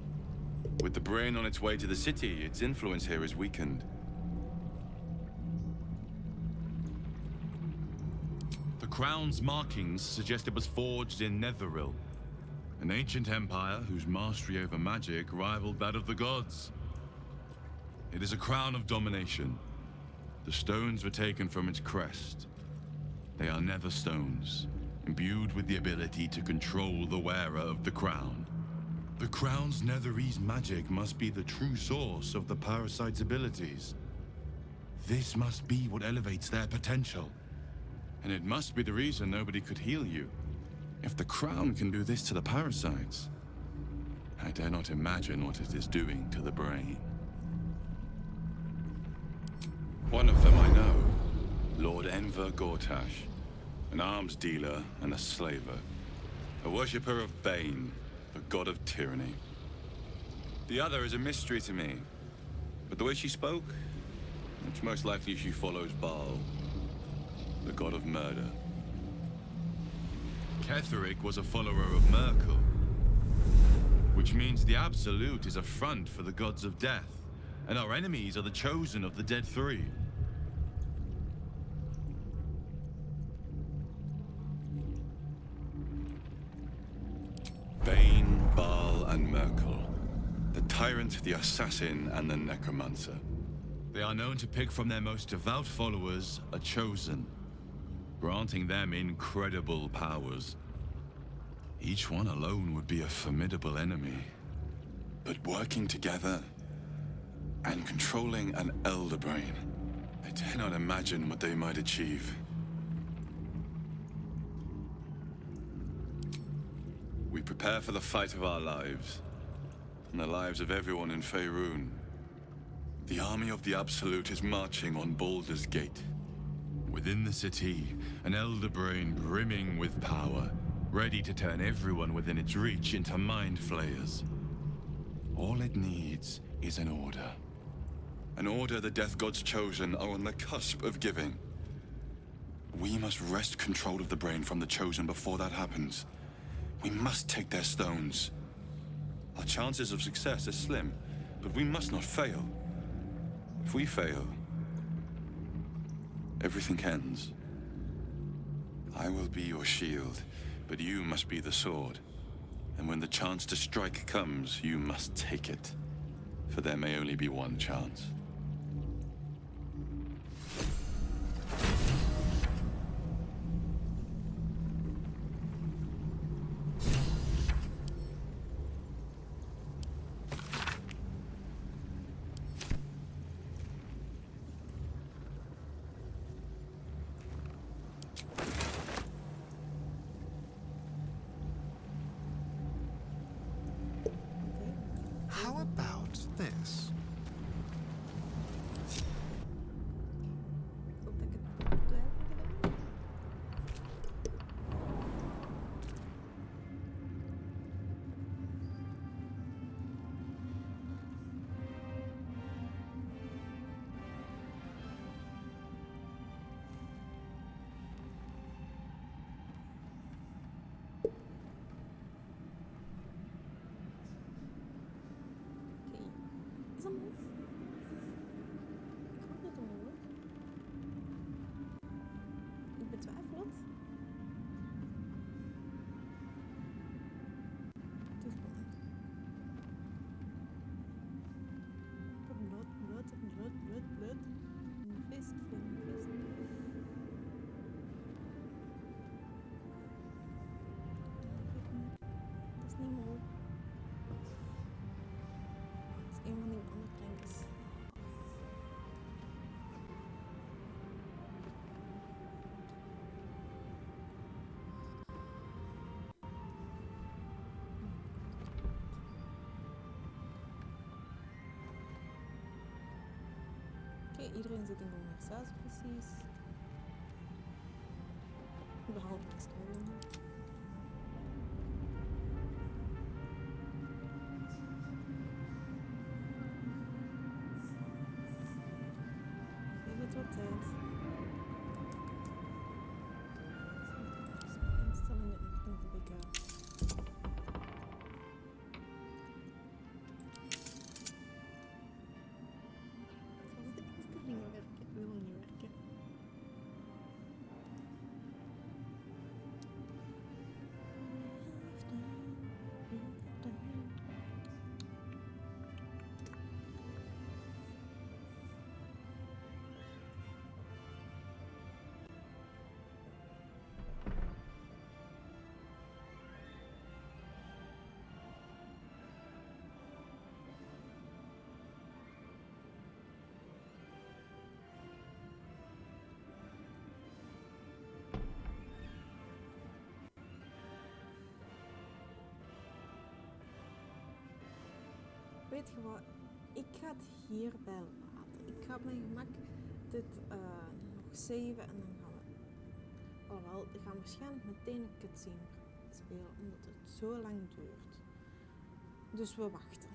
[SPEAKER 3] With the brain on its way to the city, its influence here is weakened. The crown's markings suggest it was forged in Netheril, an ancient empire whose mastery over magic rivaled that of the gods. It is a crown of domination. The stones were taken from its crest. They are nether stones, imbued with the ability to control the wearer of the crown. The crown's netherese magic must be the true source of the parasite's abilities. This must be what elevates their potential. And it must be the reason nobody could heal you. If the crown can do this to the parasites, I dare not imagine what it is doing to the brain. One of them I know, Lord Enver Gortash, an arms dealer and a slaver, a worshipper of Bane, the god of tyranny. The other is a mystery to me, but the way she spoke, it's most likely she follows Baal, the god of murder. Ketheric was a follower of Merkel, which means the Absolute is a front for the gods of death, and our enemies are the chosen of the Dead Three. Bane, Baal, and Merkel. The tyrant, the assassin, and the necromancer. They are known to pick from their most devout followers a chosen, granting them incredible powers. Each one alone would be a formidable enemy. But working together and controlling an elder brain, I dare not imagine what they might achieve. We prepare for the fight of our lives, and the lives of everyone in Faerun. The army of the Absolute is marching on Baldur's Gate. Within the city, an elder brain brimming with power, ready to turn everyone within its reach into mind flayers. All it needs is an order. An order the Death Gods chosen are on the cusp of giving. We must wrest control of the brain from the chosen before that happens. We must take their stones. Our chances of success are slim, but we must not fail. If we fail, everything ends. I will be your shield, but you must be the sword. And when the chance to strike comes, you must take it. For there may only be one chance.
[SPEAKER 18] How about this?
[SPEAKER 1] Is dat mooi? Ik hoop dat het mooi is. Ik betwijfel het. Het is spannend. Bloed. Een feest, een feest. Dat is niet mooi. Dat is een van die andere kleintjes. Oké, iedereen zit in conversatie precies. Behalve de stroom. Geef het wat tijd. Instellingen en BK. Zoals de instellingen werken, wil niet werken. Weet je wat? Ik ga het hierbij laten. Ik ga op mijn gemak dit nog saven en dan gaan we... Alhoewel, we gaan waarschijnlijk meteen een cutscene spelen, omdat het zo lang duurt. Dus we wachten.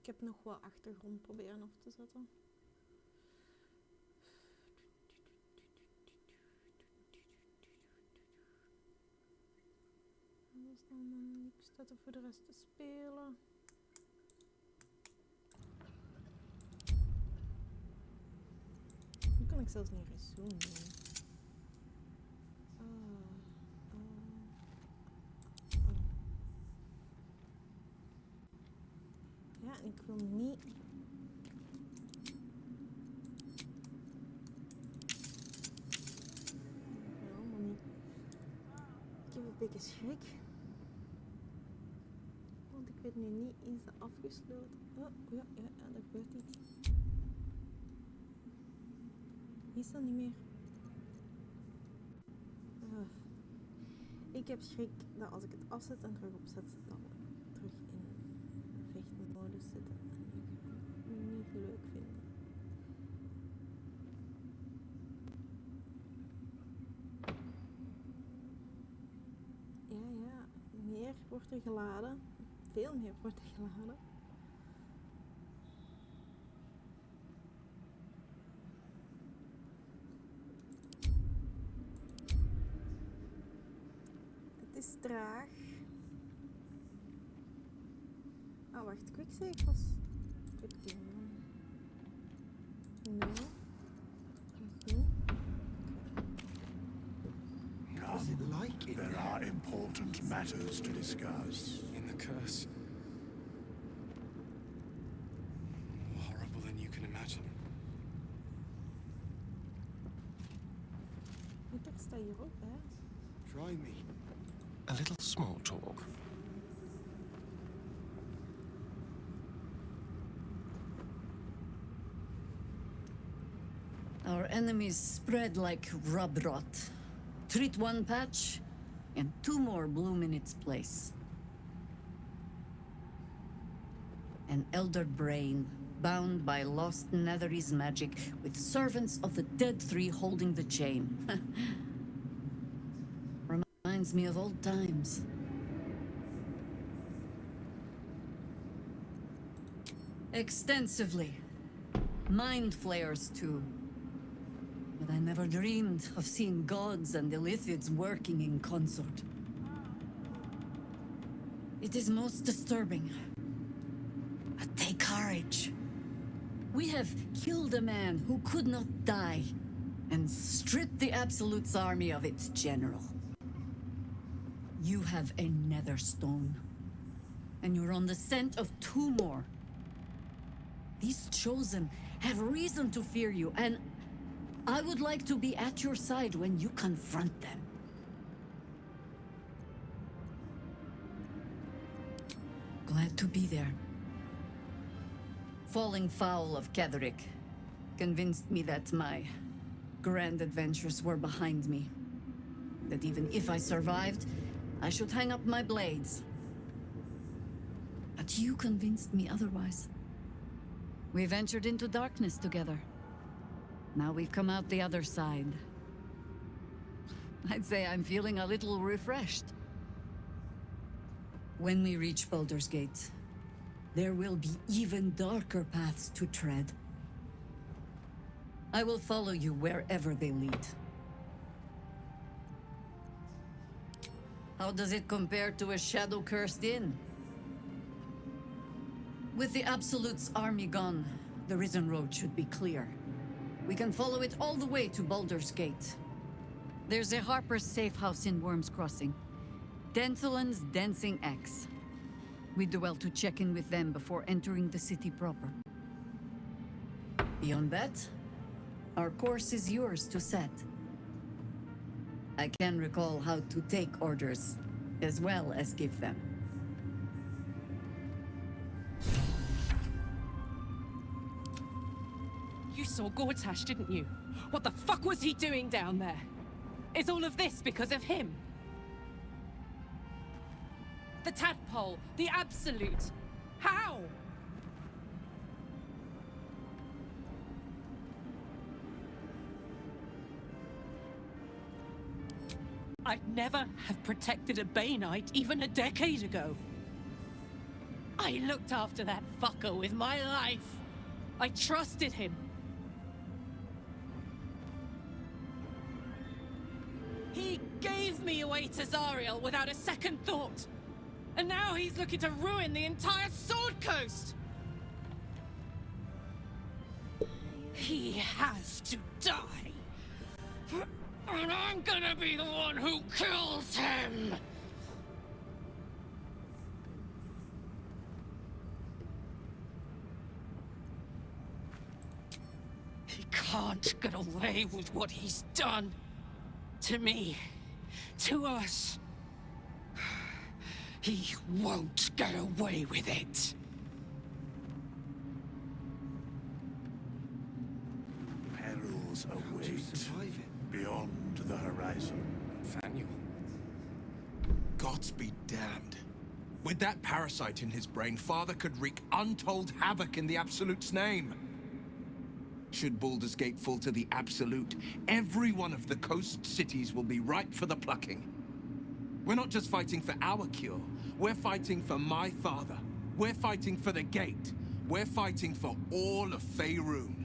[SPEAKER 1] Ik heb nog wel achtergrond proberen af te zetten. Er is dan niks dat er voor de rest te spelen. kan ik zelfs niet resume doen. Ja, en ik wil niet... Helemaal niet. Ik heb een beetje schrik. Want ik weet nu niet, is dat afgesloten? Oh, ja, er gebeurt iets. Is dat niet meer? Ik heb schrik dat als ik het afzet en terug opzet, dan terug in vechtmodus zitten. En ik niet leuk vinden. Ja, meer wordt er geladen. Veel meer wordt er geladen. Het is traag. Oh, wacht, quicksave was... Nee.
[SPEAKER 16] There are important matters to discuss.
[SPEAKER 19] In the curse. More horrible than you can imagine.
[SPEAKER 1] Ik sta hier ook, hè?
[SPEAKER 19] Try me. A little small talk.
[SPEAKER 20] Our enemies spread like rub rot. Treat one patch, and 2 more bloom in its place. An elder brain, bound by lost Netherese magic, with servants of the dead 3 holding the chain. Reminds me of old times. Extensively. Mind flayers, too. But I never dreamed of seeing gods and Illithids working in consort. It is most disturbing. But take courage. We have killed a man who could not die, and stripped the Absolute's army of its general. You have a nether stone, and you're on the scent of 2 more. These chosen have reason to fear you, and I would like to be at your side when you confront them. Glad to be there. Falling foul of Ketheric convinced me that my grand adventures were behind me. That even if I survived, I should hang up my blades. But you convinced me otherwise. We ventured into darkness together. Now we've come out the other side. I'd say I'm feeling a little refreshed. When we reach Baldur's Gate, there will be even darker paths to tread. I will follow you wherever they lead. How does it compare to a shadow-cursed inn? With the Absolute's army gone, the Risen Road should be clear. We can follow it all the way to Baldur's Gate. There's a Harper's safe house in Worm's Crossing. Denthelan's Dancing Axe. We'd do well to check in with them before entering the city proper. Beyond that, our course is yours to set. I can recall how to take orders, as well as give them.
[SPEAKER 10] You saw Gortash, didn't you? What the fuck was he doing down there? Is all of this because of him? The tadpole, the Absolute. How? I'd never have protected a Bay Knight even a decade ago. I looked after that fucker with my life. I trusted him. He gave me away to Zariel without a second thought. And now he's looking to ruin the entire Sword Coast! He has to die. And I'm gonna be the one who kills him! He can't get away with what he's done. To me. To us. He won't get away with it.
[SPEAKER 4] Perils await beyond the horizon.
[SPEAKER 19] Nathaniel.
[SPEAKER 4] Gods be damned. With that parasite in his brain, Father could wreak untold havoc in the Absolute's name. Should Baldur's Gate fall to the Absolute, every one of the coast cities will be ripe for the plucking. We're not just fighting for our cure, we're fighting for my father. We're fighting for the Gate. We're fighting for all of Faerun.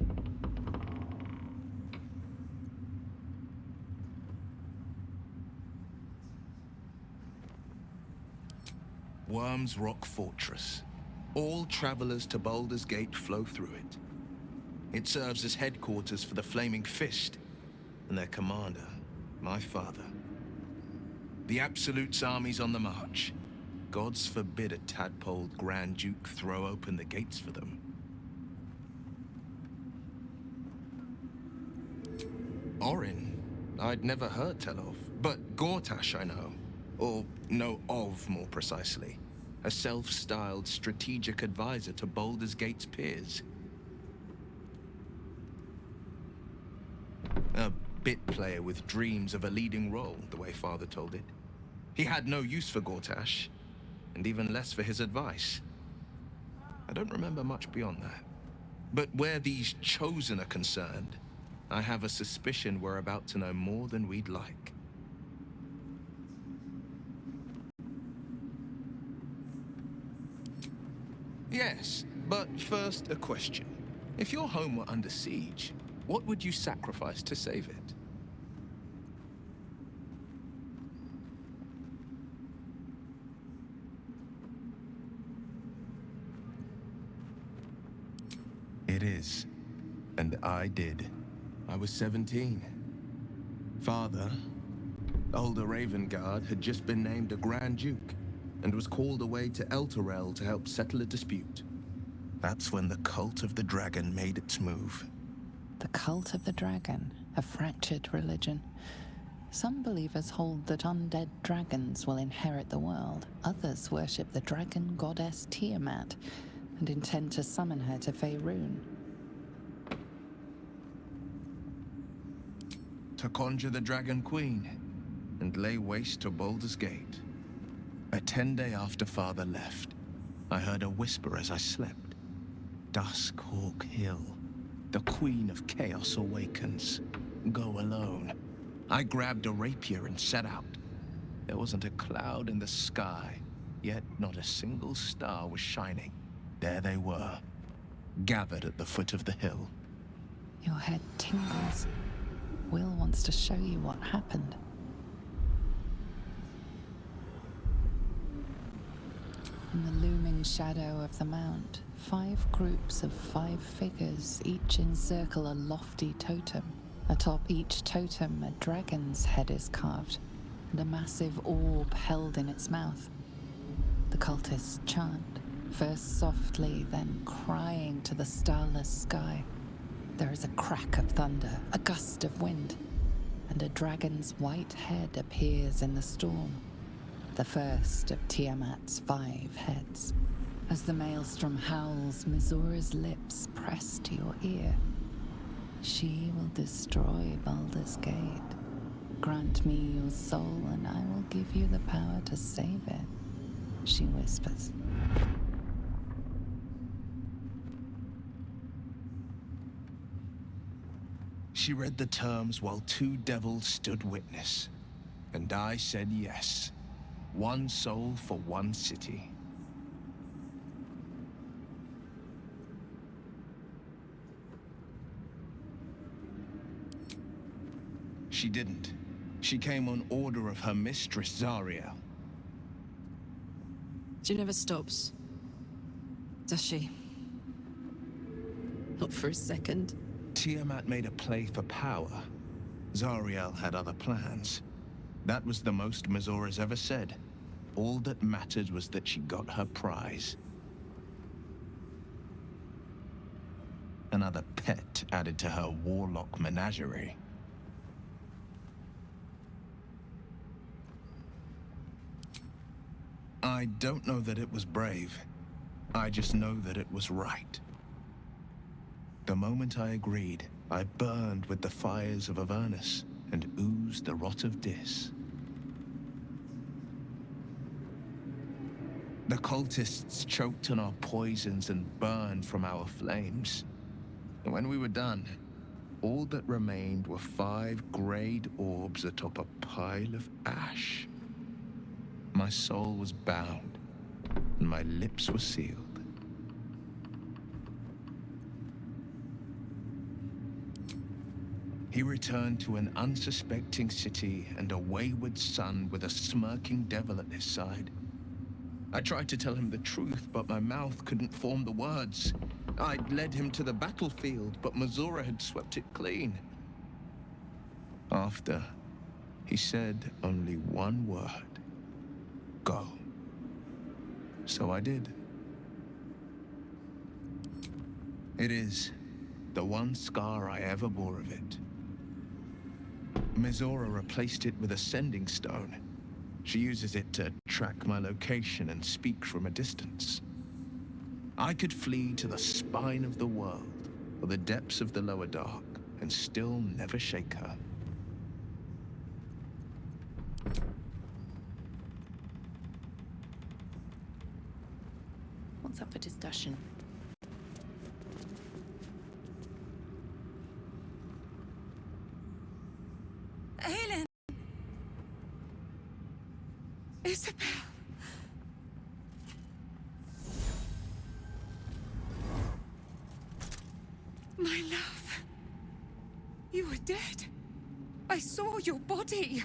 [SPEAKER 4] Worm's Rock Fortress. All travelers to Baldur's Gate flow through it. It serves as headquarters for the Flaming Fist, and their commander, my father. The Absolute's army's on the march. Gods forbid a tadpoled Grand Duke throw open the gates for them. Orin, I'd never heard tell of, but Gortash I know. Or know of, more precisely. A self-styled strategic advisor to Baldur's Gate's peers. A bit player with dreams of a leading role, the way Father told it. He had no use for Gortash, and even less for his advice. I don't remember much beyond that. But where these chosen are concerned, I have a suspicion we're about to know more than we'd like. Yes, but first a question. If your home were under siege, what would you sacrifice to save it? It is. And I did. I was 17. Father, older Ravengard, had just been named a Grand Duke and was called away to Elturel to help settle a dispute. That's when the cult of the dragon made its move.
[SPEAKER 2] The cult of the dragon, a fractured religion. Some believers hold that undead dragons will inherit the world. Others worship the dragon goddess Tiamat and intend to summon her to Faerun.
[SPEAKER 4] To conjure the Dragon Queen and lay waste to Baldur's Gate. A 10-day after Father left, I heard a whisper as I slept. Duskhawk Hill. The Queen of Chaos awakens. Go alone. I grabbed a rapier and set out. There wasn't a cloud in the sky, yet not a single star was shining. There they were, gathered at the foot of the hill.
[SPEAKER 2] Your head tingles. Will wants to show you what happened. In the looming shadow of the mount, 5 groups of 5 figures each encircle a lofty totem. Atop each totem, a dragon's head is carved, and a massive orb held in its mouth. The cultists chant, first softly, then crying to the starless sky. There is a crack of thunder, a gust of wind, and a dragon's white head appears in the storm. The first of Tiamat's 5 heads. As the maelstrom howls, Mizora's lips press to your ear. She will destroy Baldur's Gate. Grant me your soul, and I will give you the power to save it, she whispers.
[SPEAKER 4] She read the terms while 2 devils stood witness, and I said yes. 1 soul for 1 city. She didn't. She came on order of her mistress, Zariel.
[SPEAKER 21] She never stops. Does she? Not for a second.
[SPEAKER 4] Tiamat made a play for power. Zariel had other plans. That was the most Mazora's ever said. All that mattered was that she got her prize. Another pet added to her warlock menagerie. I don't know that it was brave. I just know that it was right. The moment I agreed, I burned with the fires of Avernus and oozed the rot of Dis. The cultists choked on our poisons and burned from our flames. And when we were done, all that remained were 5 grayed orbs atop a pile of ash. My soul was bound, and my lips were sealed. He returned to an unsuspecting city and a wayward son with a smirking devil at his side. I tried to tell him the truth, but my mouth couldn't form the words. I'd led him to the battlefield, but Mazora had swept it clean. After, he said only one word. Go. So I did. It is the one scar I ever bore of it. Mazora replaced it with a sending stone. She uses it to track my location and speak from a distance. I could flee to the spine of the world, or the depths of the lower dark, and still never shake her.
[SPEAKER 21] What's up for discussion?
[SPEAKER 6] Helen! Isabel! My love. You were dead. I saw your body.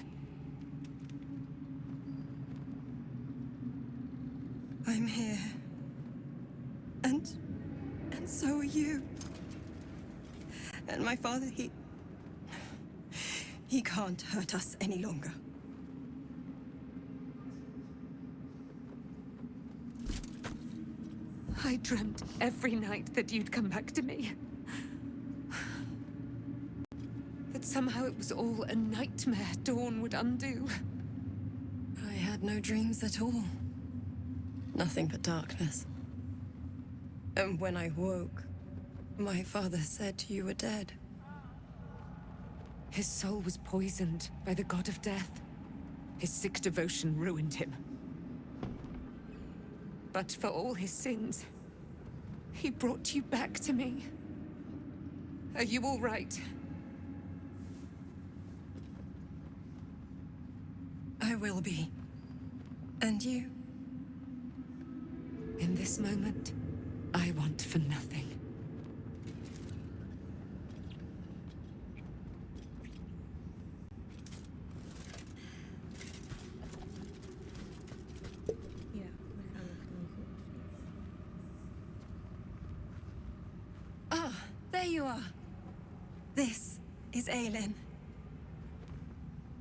[SPEAKER 6] I'm here. And so are you. And my father, he can't hurt us any longer. I dreamt every night that you'd come back to me. That somehow it was all a nightmare Dawn would undo. I had no dreams at all. Nothing but darkness. And when I woke, my father said you were dead. His soul was poisoned by the god of death. His sick devotion ruined him. But for all his sins, he brought you back to me. Are you all right? I will be. And you? In this moment, I want for nothing.
[SPEAKER 1] Ja, we gaan nog niet goed.
[SPEAKER 6] Ah, there you are. This is Aelin.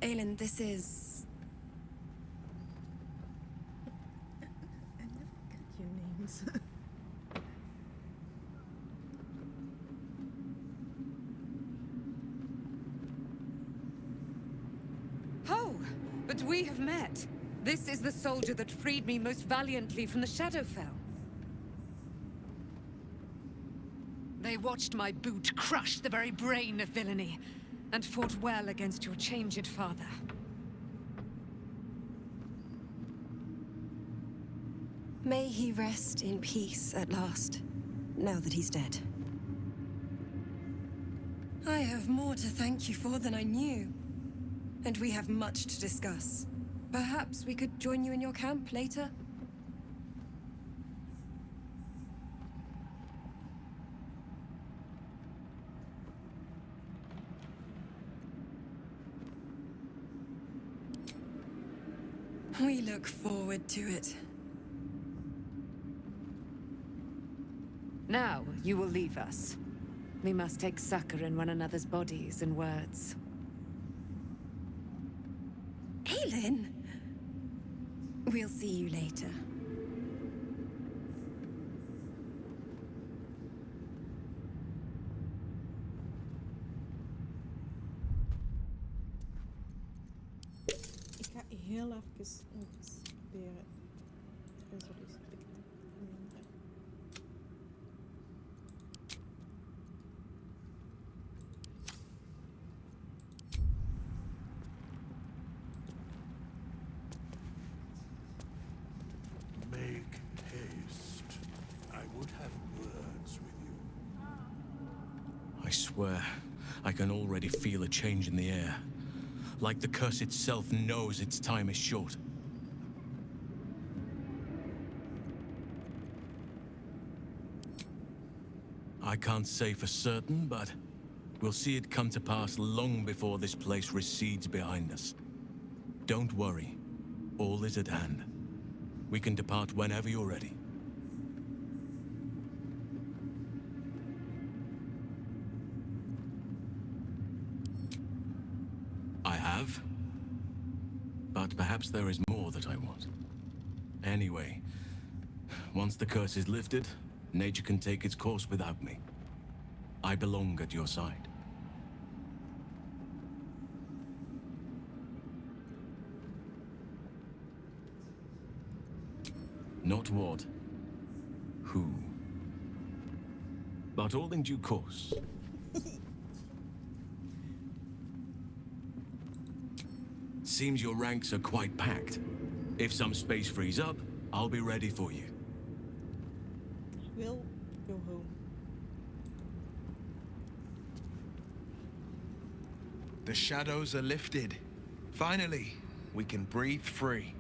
[SPEAKER 6] Aelin, this is...
[SPEAKER 1] I never get your names.
[SPEAKER 6] Oh, but we have met. This is the soldier that freed me most valiantly from the Shadowfell. They watched my boot crush the very brain of villainy, and fought well against your changed father. May he rest in peace at last, now that he's dead. I have more to thank you for than I knew. And we have much to discuss. Perhaps we could join you in your camp later? We look forward to it. Now you will leave us. We must take succor in one another's bodies and words.
[SPEAKER 12] Aelin! We'll see you later.
[SPEAKER 1] Ik ga heel even nog eens proberen resolutie te verminderen.
[SPEAKER 17] Make haste. I would have words with you.
[SPEAKER 13] I swear, I can already feel a change in the air. Like the curse itself knows its time is short. I can't say for certain, but we'll see it come to pass long before this place recedes behind us. Don't worry. All is at hand. We can depart whenever you're ready. I have. But perhaps there is more that I want. Anyway, once the curse is lifted, nature can take its course without me. I belong at your side. Not what, who, but all in due course. Seems your ranks are quite packed. If some space frees up, I'll be ready for you.
[SPEAKER 1] We'll go home.
[SPEAKER 4] The shadows are lifted. Finally, we can breathe free.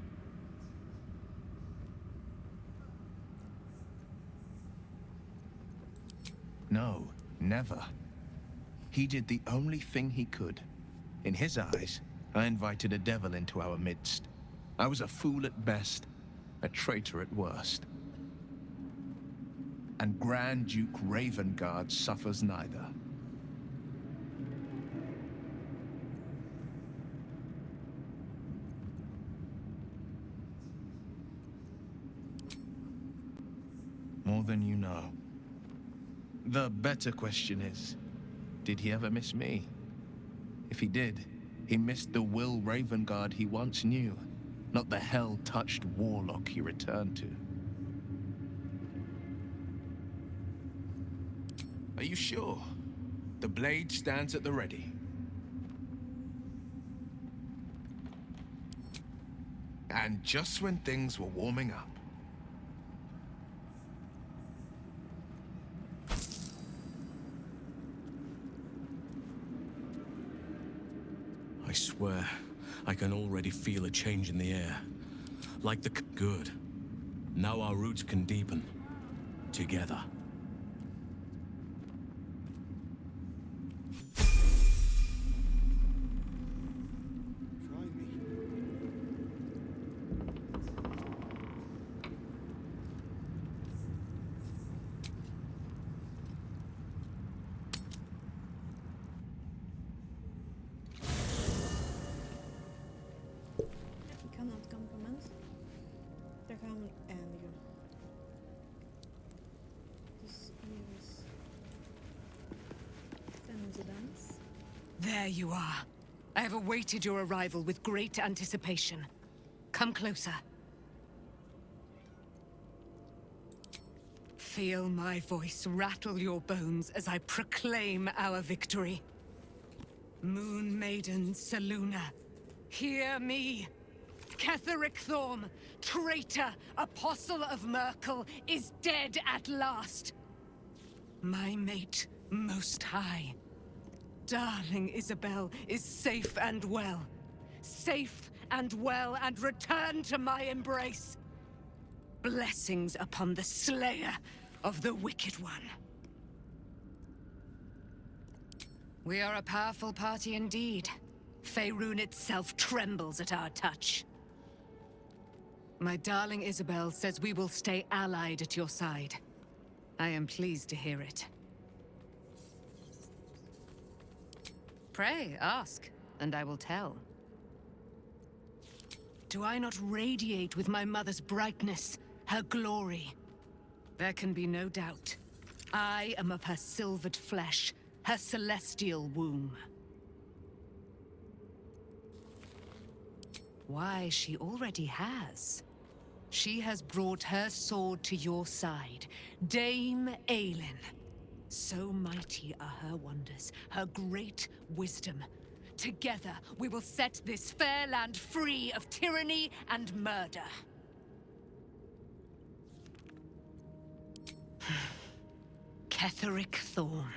[SPEAKER 4] No, never. He did the only thing he could. In his eyes, I invited a devil into our midst. I was a fool at best, a traitor at worst. And Grand Duke Ravengard suffers neither. More than you know. The better question is, did he ever miss me? If he did, he missed the Will Ravengard he once knew, not the hell-touched warlock he returned to. Are you sure? The blade stands at the ready. And just when things were warming up,
[SPEAKER 13] I swear, I can already feel a change in the air. Like the good. Now our roots can deepen. Together.
[SPEAKER 1] Ik ga naar het kampement. Daar gaan we eindigen. Dus hier is onze dans.
[SPEAKER 10] There you are. I have awaited your arrival with great anticipation. Come closer. Feel my voice rattle your bones as I proclaim our victory. Moon Maiden Selûne, hear me. Ketheric Thorm, traitor, apostle of Merkel, is dead at last. My mate, Most High. Darling Isabel is safe and well. Safe and well, and returned to my embrace. Blessings upon the slayer of the Wicked One. We are a powerful party indeed. Faerun itself trembles at our touch. My darling Isabel says we will stay allied at your side. I am pleased to hear it. Pray, ask, and I will tell. Do I not radiate with my mother's brightness, her glory? There can be no doubt. I am of her silvered flesh, her celestial womb. Why, she already has. She has brought her sword to your side, Dame Aelin. So mighty are her wonders, her great wisdom. Together, we will set this fair land free of tyranny and murder. Ketheric Thorm,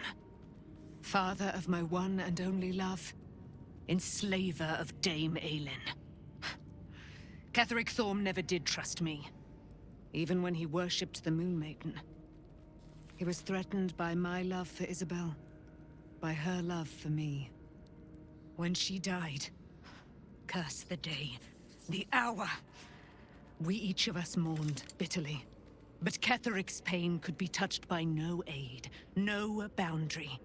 [SPEAKER 10] father of my one and only love, enslaver of Dame Aelin. Ketheric Thorm never did trust me, even when he worshipped the Moon Maiden. He was threatened by my love for Isabel, by her love for me. When she died, curse the day, the hour, we each of us mourned bitterly. But Ketheric's pain could be touched by no aid, no boundary.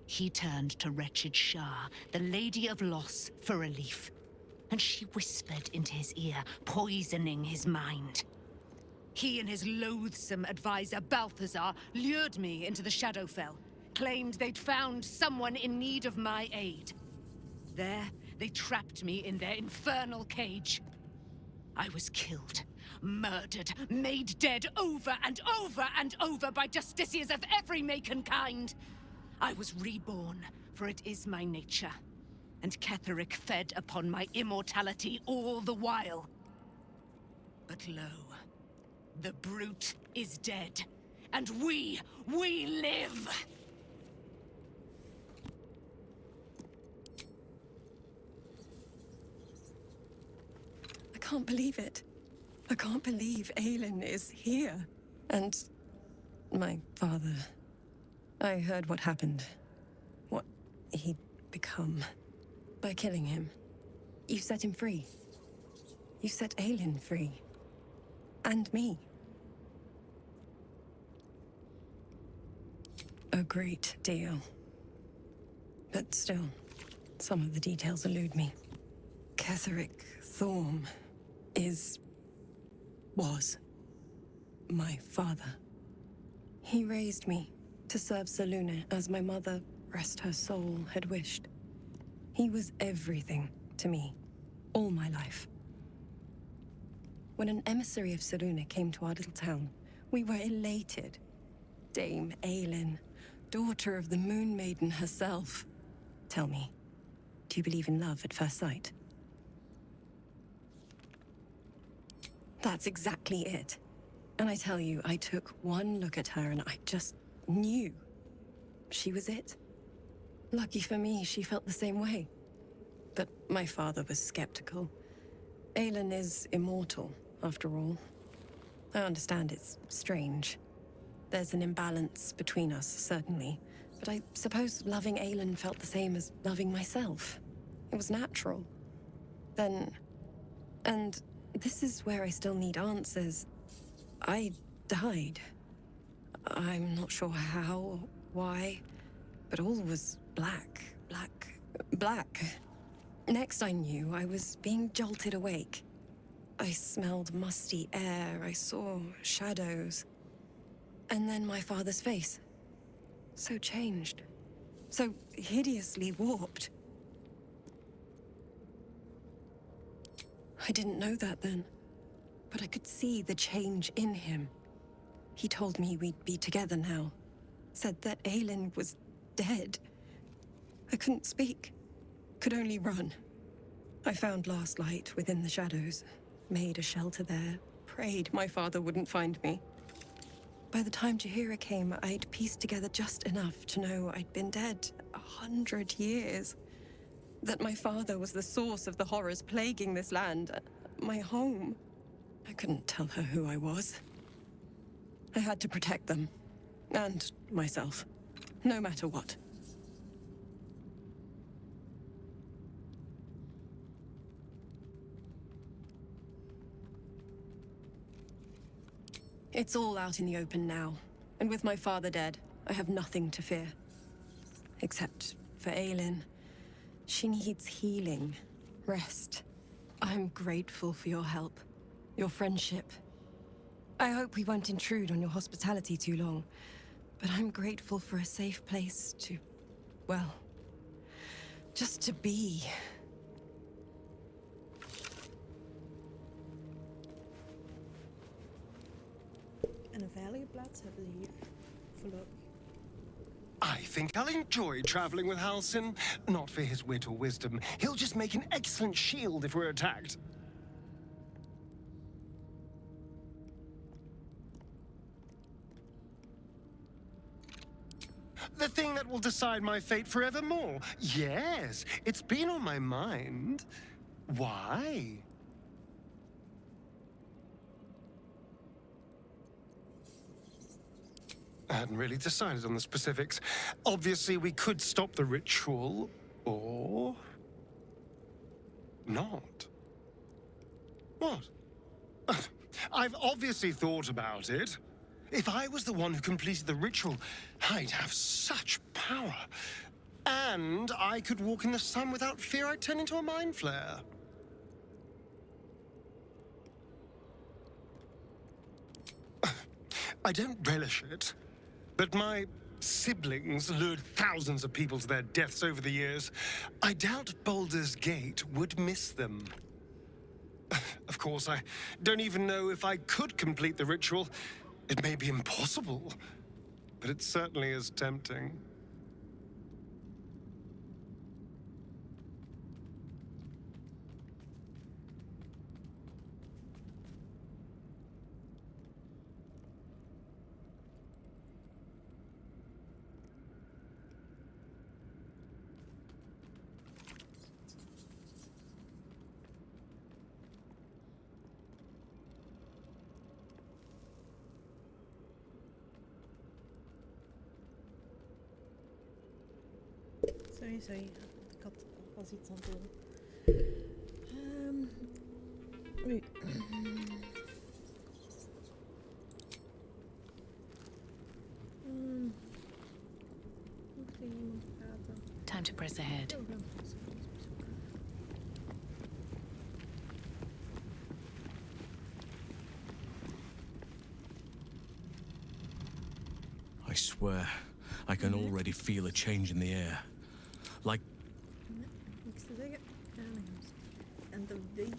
[SPEAKER 10] He turned to wretched Shah, the Lady of Loss, for relief. And she whispered into his ear, poisoning his mind. He and his loathsome advisor, Balthazar, lured me into the Shadowfell, claimed they'd found someone in need of my aid. There, they trapped me in their infernal cage. I was killed, murdered, made dead over and over and over by justiciars of every make and kind. I was reborn, for it is my nature. And Ketheric fed upon my immortality all the while. But lo, the brute is dead, and we live!
[SPEAKER 6] I can't believe it. I can't believe Aelin is here. And my father. I heard what happened. What he'd become. By killing him. You set him free. You set Aelin free. And me. A great deal. But still, some of the details elude me. Ketheric Thorm was my father. He raised me to serve Selûne as my mother, rest her soul, had wished. He was everything to me, all my life. When an emissary of Selûne came to our little town, we were elated. Dame Aelin, daughter of the Moon Maiden herself. Tell me, do you believe in love at first sight? That's exactly it. And I tell you, I took one look at her and I just knew. She was it. Lucky for me, she felt the same way. But my father was skeptical. Aelin is immortal, after all. I understand it's strange. There's an imbalance between us, certainly. But I suppose loving Aelin felt the same as loving myself. It was natural. Then... And this is where I still need answers. I died. I'm not sure how or why, but all was black. Next I knew, I was being jolted awake. I smelled musty air, I saw shadows. And then my father's face. So changed. So hideously warped. I didn't know that then, but I could see the change in him. He told me we'd be together now. Said that Aelin was dead. I couldn't speak. Could only run. I found last light within the shadows. Made a shelter there. Prayed my father wouldn't find me. By the time Jaheira came, I'd pieced together just enough to know I'd been dead 100 years. That my father was the source of the horrors plaguing this land. My home. I couldn't tell her who I was. I had to protect them. And myself. No matter what. It's all out in the open now. And with my father dead, I have nothing to fear. Except for Aelin. She needs healing, rest. I'm grateful for your help, your friendship. I hope we won't intrude on your hospitality too long, but I'm grateful for a safe place to, well, just to be.
[SPEAKER 1] En een veilige plaats hebben ze hier voorlopig.
[SPEAKER 8] I think I'll enjoy traveling with Halsin. Not for his wit or wisdom. He'll just make an excellent shield if we're attacked. The thing that will decide my fate forevermore. Yes, it's been on my mind. Why? I hadn't really decided on the specifics. Obviously, we could stop the ritual, or not. What? I've obviously thought about it. If I was the one who completed the ritual, I'd have such power. And I could walk in the sun without fear I'd turn into a mind flare. I don't relish it. But my siblings lured thousands of people to their deaths over the years. I doubt Baldur's Gate would miss them. Of course, I don't even know if I could complete the ritual. It may be impossible, but it certainly is tempting.
[SPEAKER 1] Sorry. Ik was iets aan het doen. Nu. Moet er iemand praten?
[SPEAKER 21] Time to press ahead.
[SPEAKER 13] I swear, I can already feel a change in the air. Like...
[SPEAKER 1] Niks te zeggen. En te weten.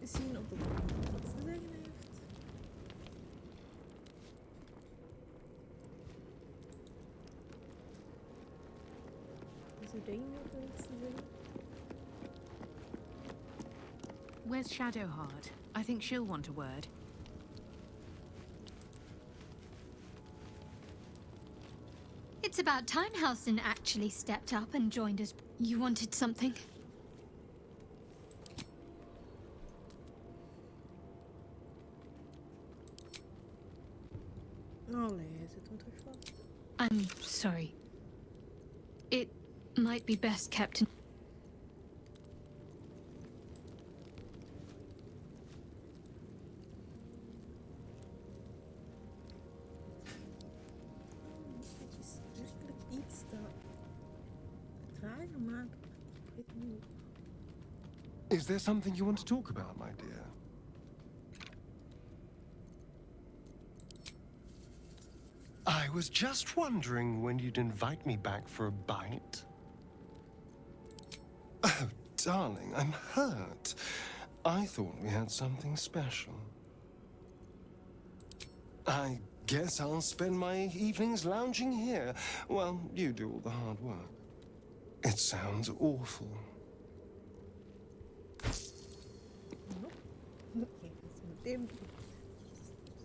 [SPEAKER 1] Zien of dat iets te zeggen heeft. Is er denk dat er iets te zeggen?
[SPEAKER 21] Where's Shadowheart? I think she'll want a word.
[SPEAKER 22] It's about time Halsin actually stepped up and joined us. You wanted something?
[SPEAKER 1] Allee, zit hem terug vast.
[SPEAKER 22] I'm sorry. It might be best kept in...
[SPEAKER 1] Iets te trager maken. Ik weet niet.
[SPEAKER 8] Is there something you want to talk about, my dear? I was just wondering when you'd invite me back for a bite. Oh, darling, I'm hurt. I thought we had something special. I guess I'll spend my evenings lounging here while you do all the hard work. It sounds awful.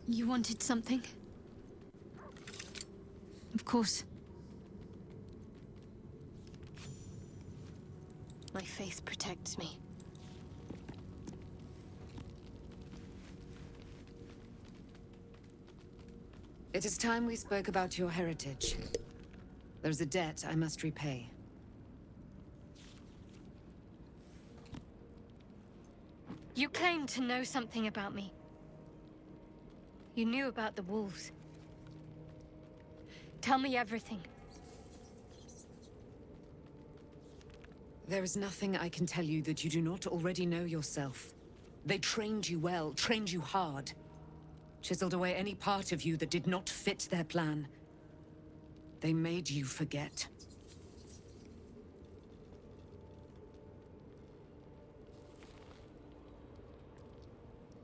[SPEAKER 22] You wanted something? Of course. My faith protects me.
[SPEAKER 23] It is time we spoke about your heritage. There's a debt I must repay.
[SPEAKER 22] You claimed to know something about me. You knew about the wolves. Tell me everything.
[SPEAKER 23] There is nothing I can tell you that you do not already know yourself. They trained you well, trained you hard. Chiseled away any part of you that did not fit their plan. They made you forget.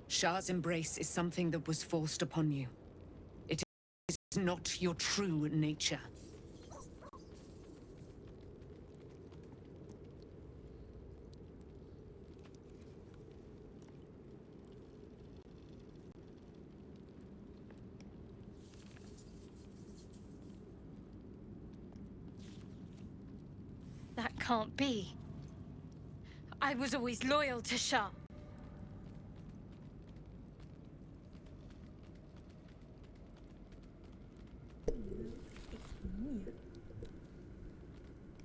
[SPEAKER 23] Shah's embrace is something that was forced upon you. It is not your true nature.
[SPEAKER 22] That can't be. I was always loyal to Shah.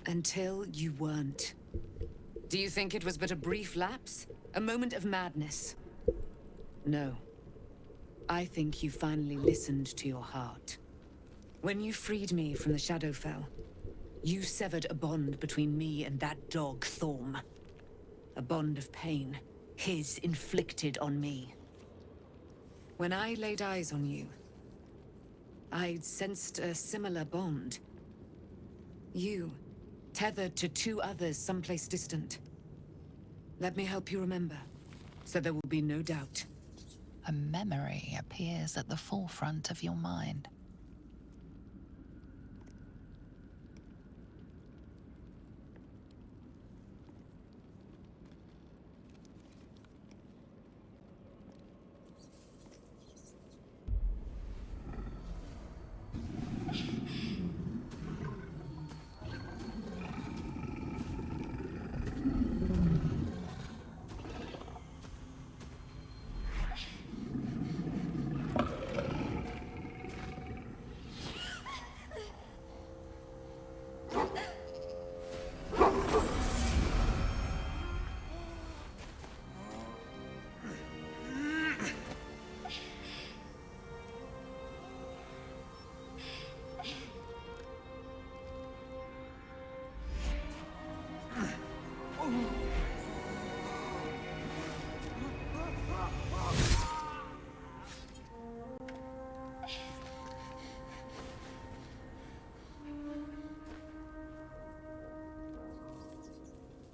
[SPEAKER 23] Until you weren't. Do you think it was but a brief lapse? A moment of madness? No. I think you finally listened to your heart. When you freed me from the Shadowfell, you severed a bond between me and that dog, Thorm. A bond of pain, his inflicted on me. When I laid eyes on you, I sensed a similar bond. You, tethered to two others someplace distant. Let me help you remember, so there will be no doubt.
[SPEAKER 2] A memory appears at the forefront of your mind.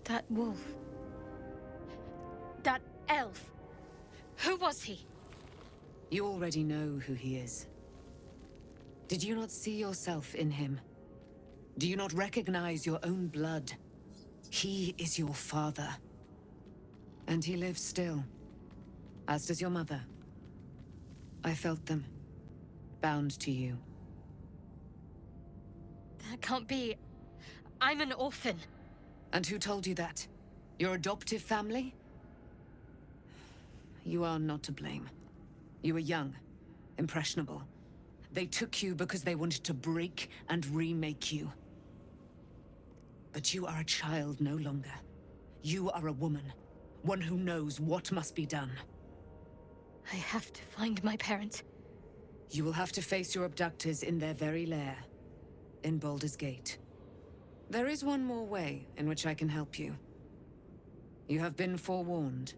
[SPEAKER 22] That wolf. That elf. Who was he?
[SPEAKER 23] You already know who he is. Did you not see yourself in him? Do you not recognize your own blood? He is your father. And he lives still. As does your mother. I felt them. Bound to you.
[SPEAKER 22] That can't be. I'm an orphan.
[SPEAKER 23] And who told you that? Your adoptive family? You are not to blame. You were young, impressionable. They took you because they wanted to break and remake you. But you are a child no longer. You are a woman, one who knows what must be done.
[SPEAKER 22] I have to find my parents.
[SPEAKER 23] You will have to face your abductors in their very lair, in Baldur's Gate. There is one more way in which I can help you. You have been forewarned,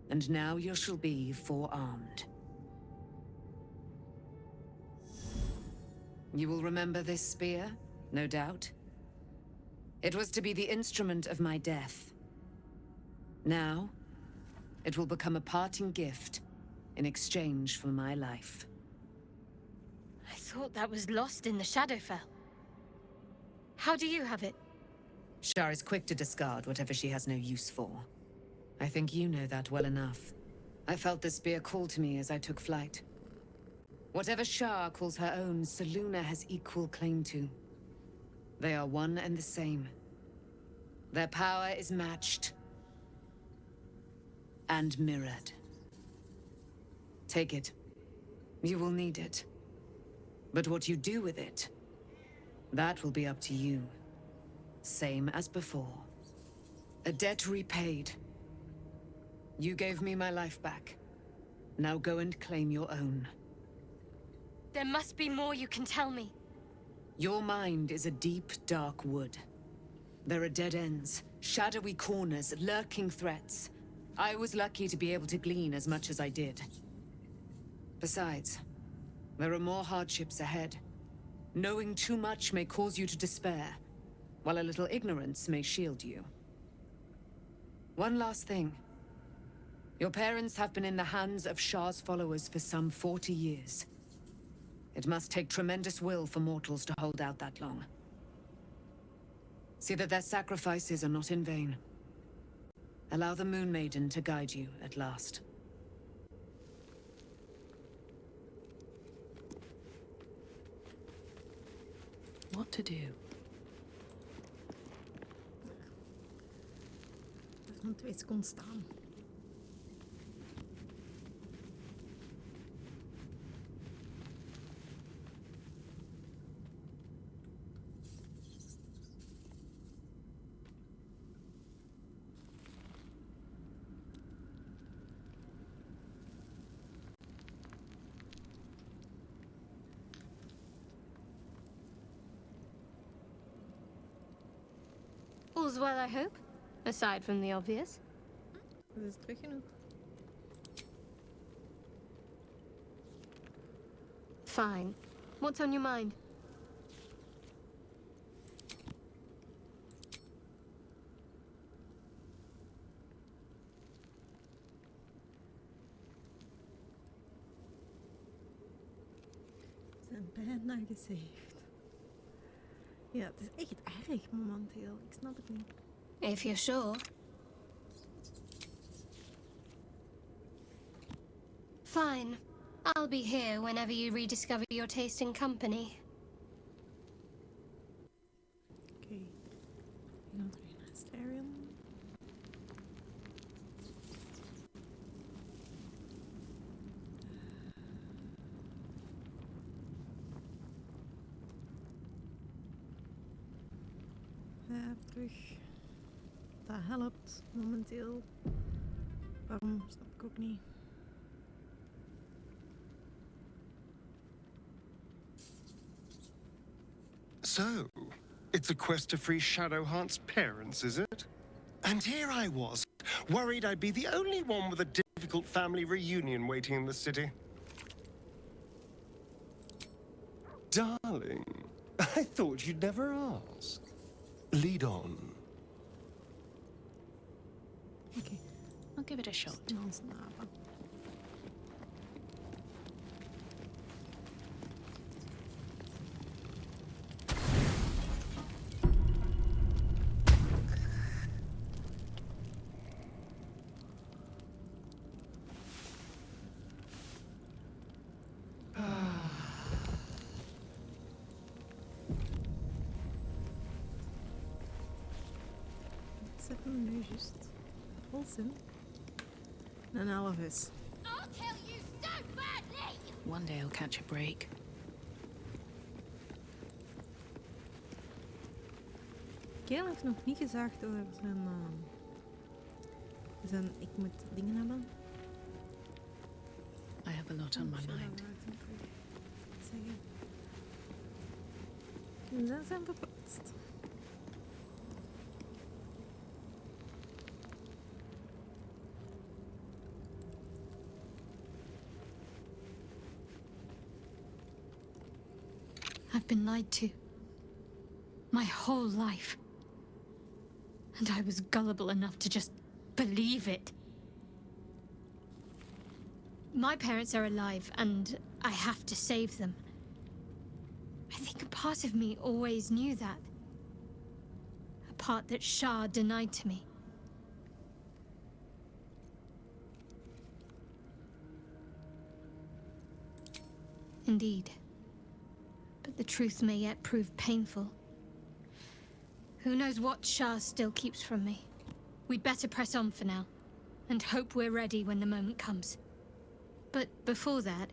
[SPEAKER 23] and now you shall be forearmed. You will remember this spear, no doubt. It was to be the instrument of my death. Now, it will become a parting gift in exchange for my life.
[SPEAKER 22] I thought that was lost in the Shadowfell. How do you have it?
[SPEAKER 23] Shar is quick to discard whatever she has no use for. I think you know that well enough. I felt the spear call to me as I took flight. Whatever Shar calls her own, Selûne has equal claim to. They are one and the same. Their power is matched and mirrored. Take it. You will need it. But what you do with it, that will be up to you. Same as before. A debt repaid. You gave me my life back. Now go and claim your own.
[SPEAKER 22] There must be more you can tell me.
[SPEAKER 23] Your mind is a deep, dark wood. There are dead ends, shadowy corners, lurking threats. I was lucky to be able to glean as much as I did. Besides, there are more hardships ahead. Knowing too much may cause you to despair, while a little ignorance may shield you. One last thing. Your parents have been in the hands of Shah's followers for some 40 years. It must take tremendous will for mortals to hold out that long. See that their sacrifices are not in vain. Allow the Moon Maiden to guide you at last.
[SPEAKER 21] What to do?
[SPEAKER 1] Er een 2 seconden staan.
[SPEAKER 22] All's well, I hope. Aside from the obvious.
[SPEAKER 1] Dat is terug genoeg.
[SPEAKER 22] Fine. What's on your mind?
[SPEAKER 1] We zijn bijna gesaved. Ja, het is echt erg momenteel. Ik snap het niet.
[SPEAKER 22] If you're sure. Fine. I'll be here whenever you rediscover your taste in company.
[SPEAKER 1] Oké. We gaan terug naar Asterion. Even terug. Dat helpt momenteel. Waarom snap ik ook niet.
[SPEAKER 8] So, it's a quest to free Shadowheart's parents, is it? And here I was, worried I'd be the only one with a difficult family reunion waiting in the city. Darling, I thought you'd never ask. Lead on.
[SPEAKER 21] Okay, I'll give it a shot.
[SPEAKER 1] Zet hem nu juist pols in. Een Elvis.
[SPEAKER 14] I'll tell you so badly!
[SPEAKER 21] One day I'll catch a break.
[SPEAKER 1] Kerel heeft nog niet gezegd over zijn ik moet dingen hebben.
[SPEAKER 21] I have a lot on my mind.
[SPEAKER 1] Kinderen zijn verplaatst.
[SPEAKER 22] I've been lied to. My whole life. And I was gullible enough to just believe it. My parents are alive, and I have to save them. I think a part of me always knew that. A part that Shah denied to me. Indeed. But the truth may yet prove painful. Who knows what Shah still keeps from me? We'd better press on for now, and hope we're ready when the moment comes. But before that,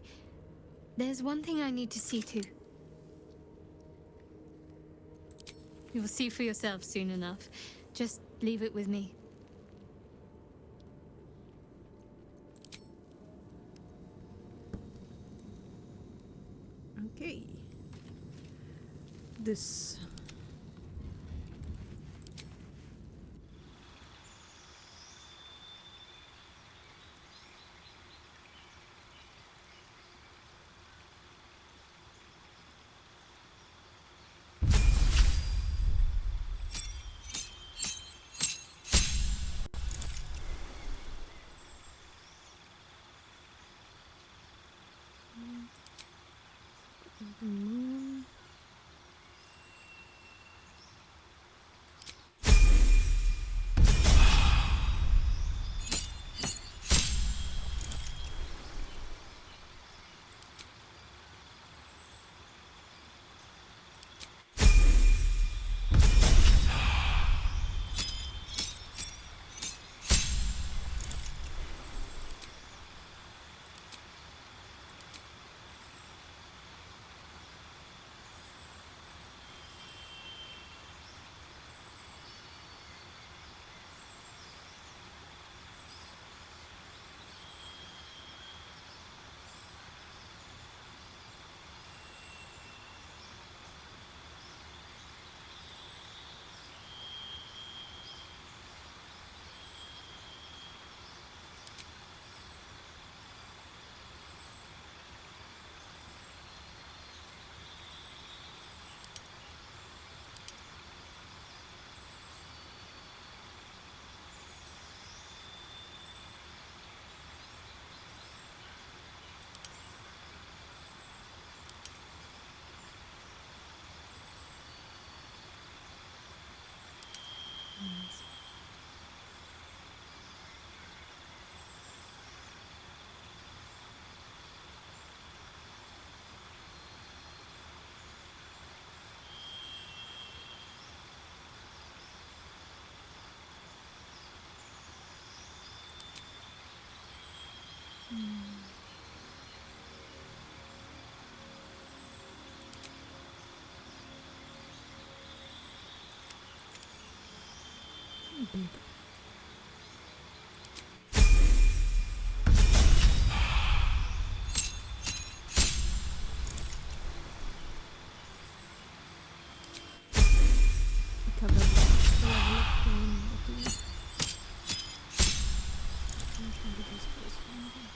[SPEAKER 22] there's one thing I need to see to. You'll see for yourself soon enough. Just leave it with me.
[SPEAKER 1] Oké. Dus Beter. Ik ga wel level up gewoon doen. Dan kan ik dus boos worden.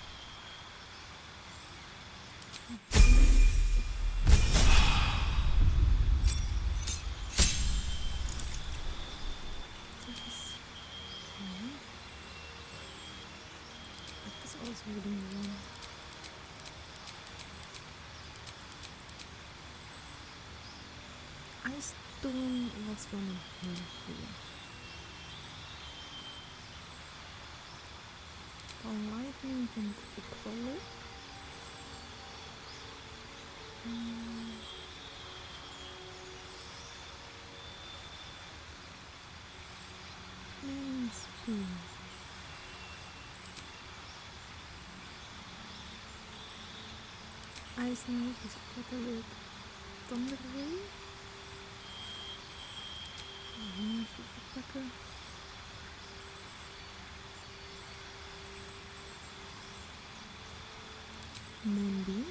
[SPEAKER 1] Alles weer doen. IJstorm was wel een heel goeie. Verleiding vind ik ook wel leuk. En spoel. IJsneeuw is ook wel leuk. Thunderwave. Even pakken. Moonbeam.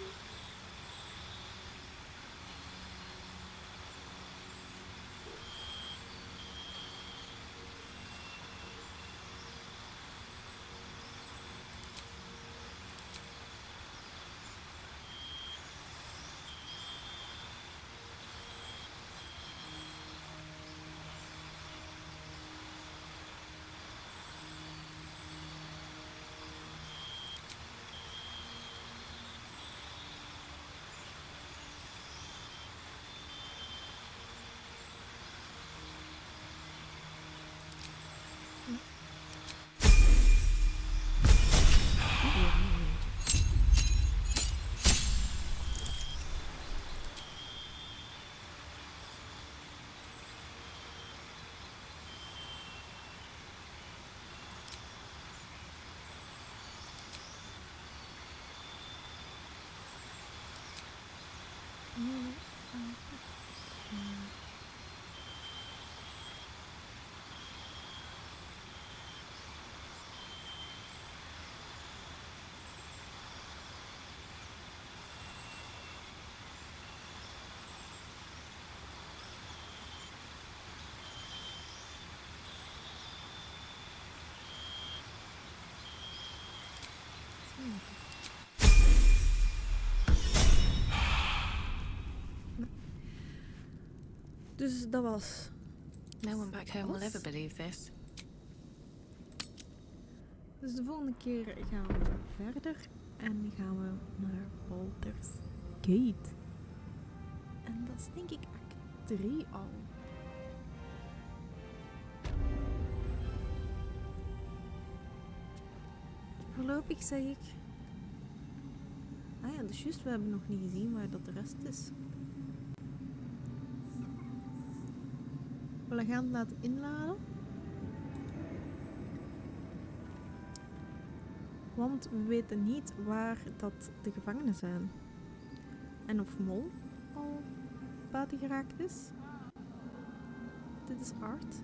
[SPEAKER 1] Dus dat was.
[SPEAKER 21] No one back home will ever believe this.
[SPEAKER 1] Dus de volgende keer gaan we verder en gaan we naar Baldur's Gate. En dat is denk ik act 3 al. Voorlopig zeg ik. Ah ja, dus juist, we hebben nog niet gezien waar dat de rest is. We gaan het laten inladen. Want we weten niet waar dat de gevangenen zijn. En of Mol al buiten geraakt is. Dit is Art.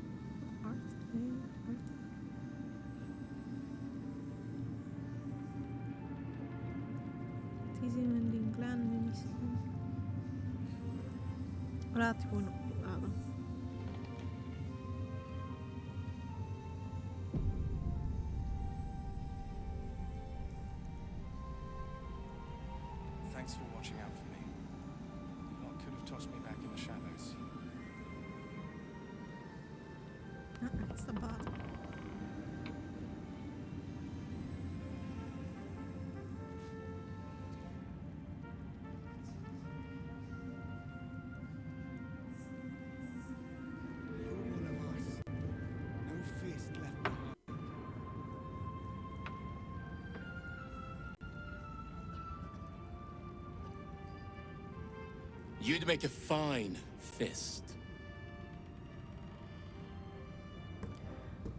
[SPEAKER 1] Art? Nee, Art. Die zien we die kleine missie. Laat het gewoon opladen.
[SPEAKER 9] Thanks for watching out for me. You lot could have tossed me back in the shadows.
[SPEAKER 1] It's the bottom.
[SPEAKER 13] You'd make a fine fist.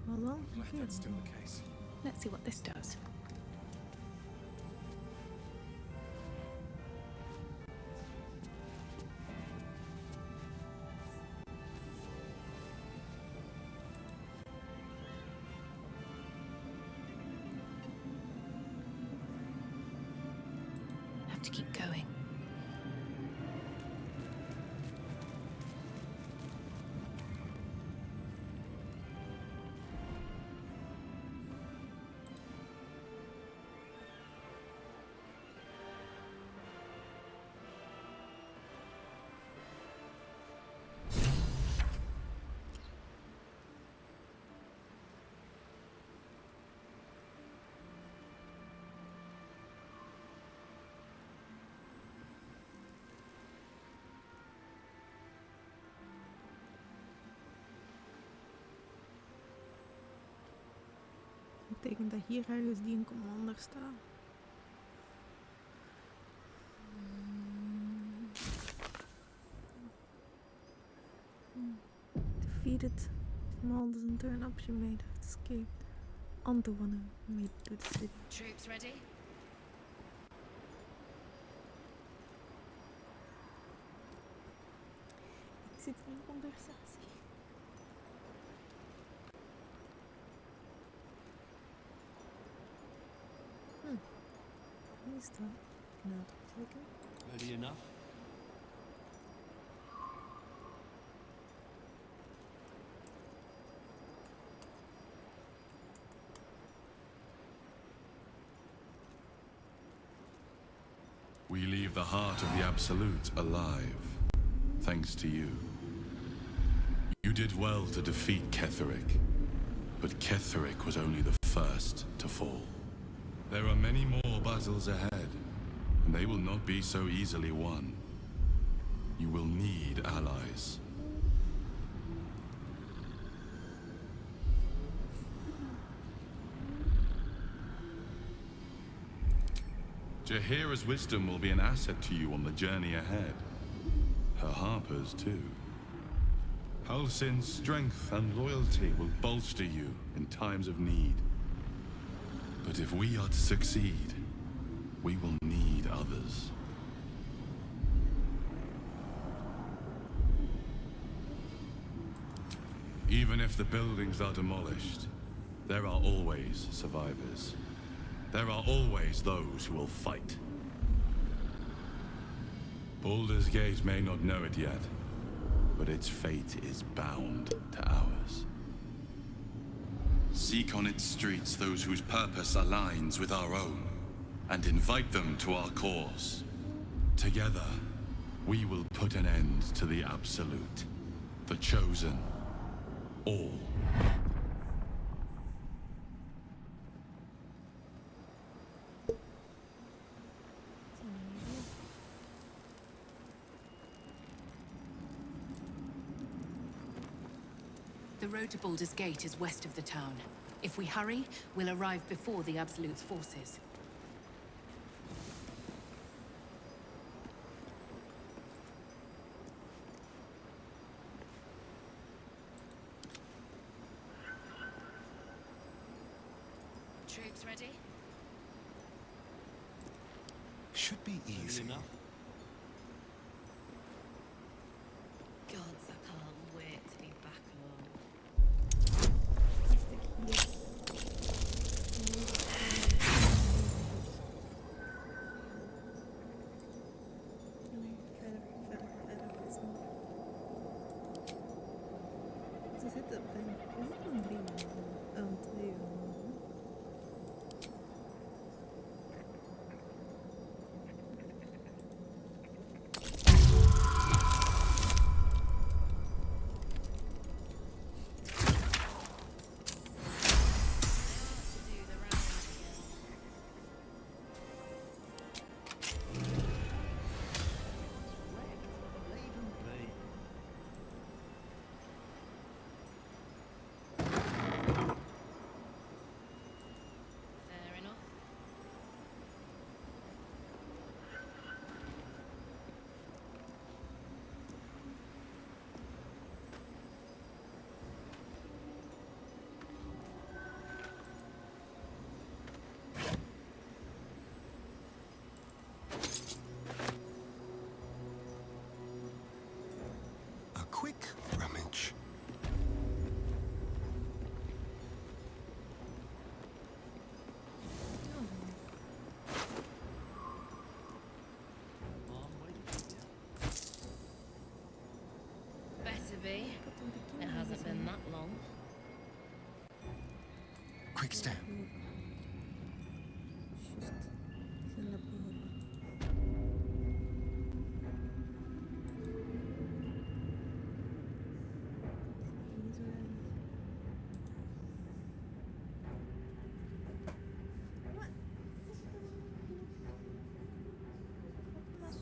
[SPEAKER 1] Well,
[SPEAKER 9] Glad that's still the case.
[SPEAKER 21] Let's see what this does. to keep going.
[SPEAKER 1] Dat betekent dat hier ergens die een commander staat. Defeated Maldas and turn up she made have escaped. Antoine made to the city.
[SPEAKER 22] Troops ready?
[SPEAKER 1] Ik zit in een conversatie. Wat is dat? Nou, zeker.
[SPEAKER 7] Ready enough?
[SPEAKER 3] We leave the heart of the Absolute alive, thanks to you. You did well to defeat Ketheric, but Ketheric was only the first to fall. There are many more battles ahead, and they will not be so easily won. You will need allies. Jaheira's wisdom will be an asset to you on the journey ahead. Her harpers, too. Halsin's strength and loyalty will bolster you in times of need. But if we are to succeed, we will need others. Even if the buildings are demolished, there are always survivors. There are always those who will fight. Baldur's Gate may not know it yet, but its fate is bound to ours. Seek on its streets those whose purpose aligns with our own, and invite them to our cause. Together, we will put an end to the Absolute, the Chosen, all.
[SPEAKER 21] The road to Baldur's Gate is west of the town. If we hurry, we'll arrive before the Absolute's forces.
[SPEAKER 22] Troops ready?
[SPEAKER 18] Should be easy.
[SPEAKER 7] Enough?
[SPEAKER 22] Gods, I can't wait to be back home.
[SPEAKER 1] Ze zitten bij een 3 aan 2
[SPEAKER 19] Dexter.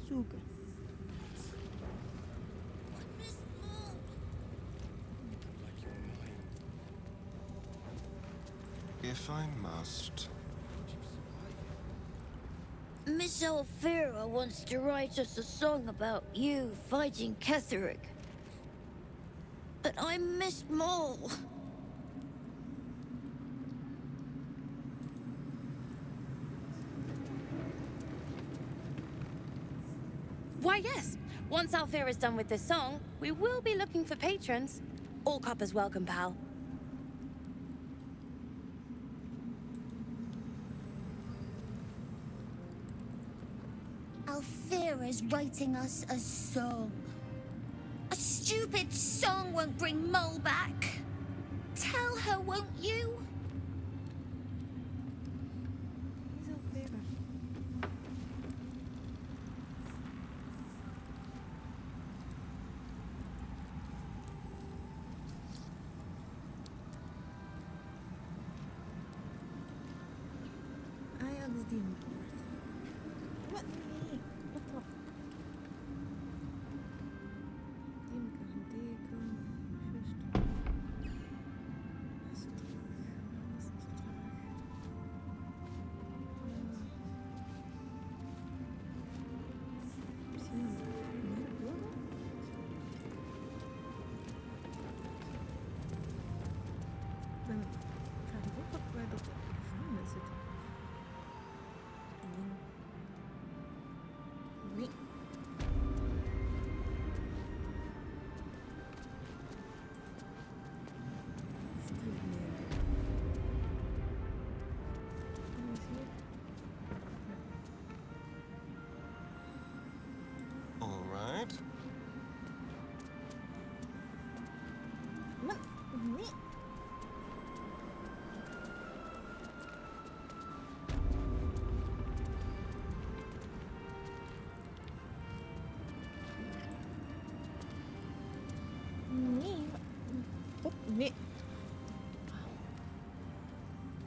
[SPEAKER 1] Zoeken.
[SPEAKER 19] If I must.
[SPEAKER 7] Miss Alfira wants to write us a song about you fighting Keuzes. But I missed Maul.
[SPEAKER 11] Why, yes. Once Alfira's done with this song, we will be looking for patrons. All coppers welcome, pal.
[SPEAKER 7] Alfira's writing us a song. A stupid song won't bring Mole back. Tell her, won't you?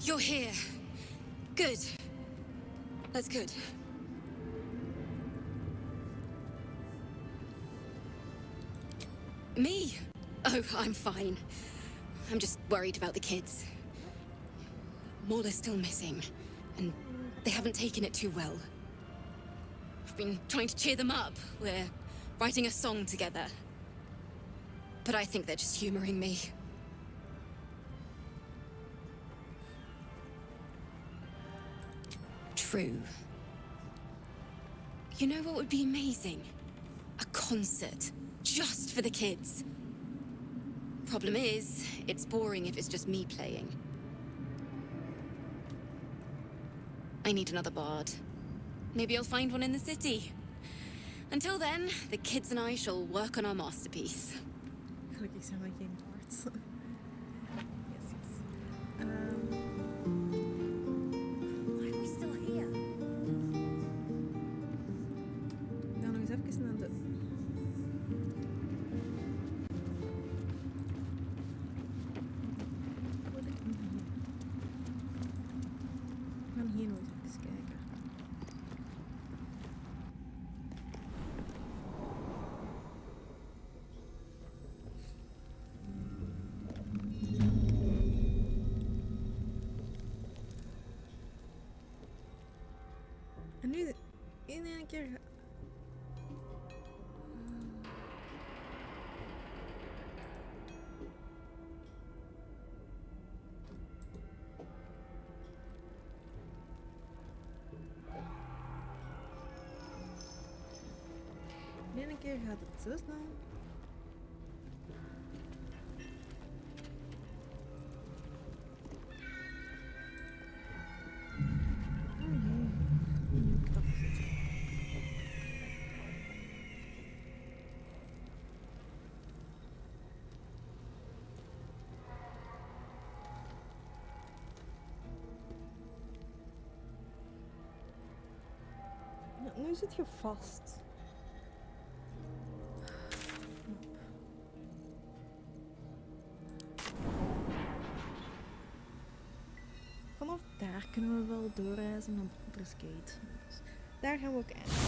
[SPEAKER 11] You're here. Good. That's good. Me? Oh, I'm fine. I'm just worried about the kids. Maul is still missing, and they haven't taken it too well. I've been trying to cheer them up. We're writing a song together. But I think they're just humoring me. True. You know what would be amazing? A concert. Just for the kids. Problem is, it's boring if it's just me playing. I need another bard. Maybe I'll find one in the city. Until then, the kids and I shall work on our masterpiece.
[SPEAKER 1] Gelukkig zijn wij geen bards. Yes, yes.
[SPEAKER 7] Why are we still here?
[SPEAKER 1] Ik ga nog eens even naar de... We gaan hier nog eens even kijken. En nu in één keer... In één keer gaat het zo snel. Nu zit je vast. Vanaf daar kunnen we wel doorreizen naar Baldur's Gate. Dus daar gaan we ook eindigen.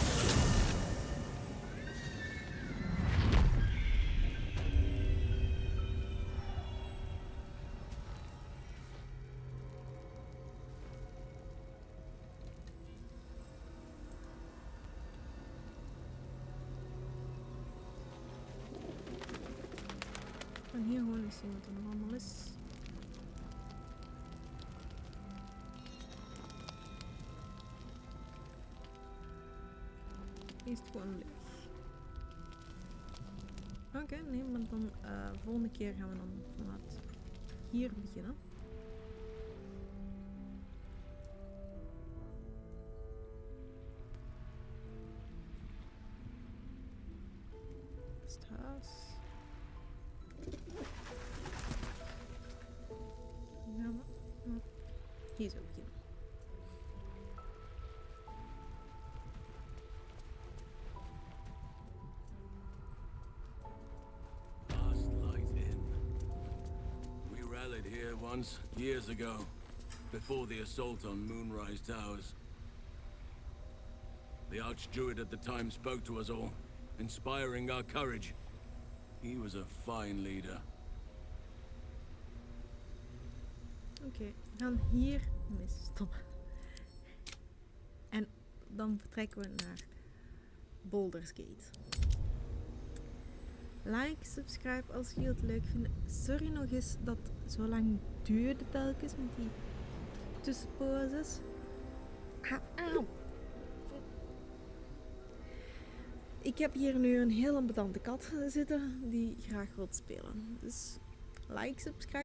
[SPEAKER 1] We gaan hier gewoon eens zien wat er nog allemaal is. Is het gewoon leeg. Oké, nee, maar dan volgende keer gaan we dan vanuit hier beginnen. Dat is het huis. Dan gaan we hier zo beginnen.
[SPEAKER 13] Here once, years ago, before the assault on Moonrise Towers. The Archdruid at the time spoke to us all, inspiring our courage. He was a fine leader.
[SPEAKER 1] Oké, we gaan hier mee stoppen. En dan vertrekken we naar Baldur's Gate. Like, subscribe als jullie het leuk vinden. Sorry nog eens dat het zo lang duurde telkens met die tussenposes. Auw. Ik heb hier nu een heel ambetante kat zitten die graag wil spelen. Dus like, subscribe.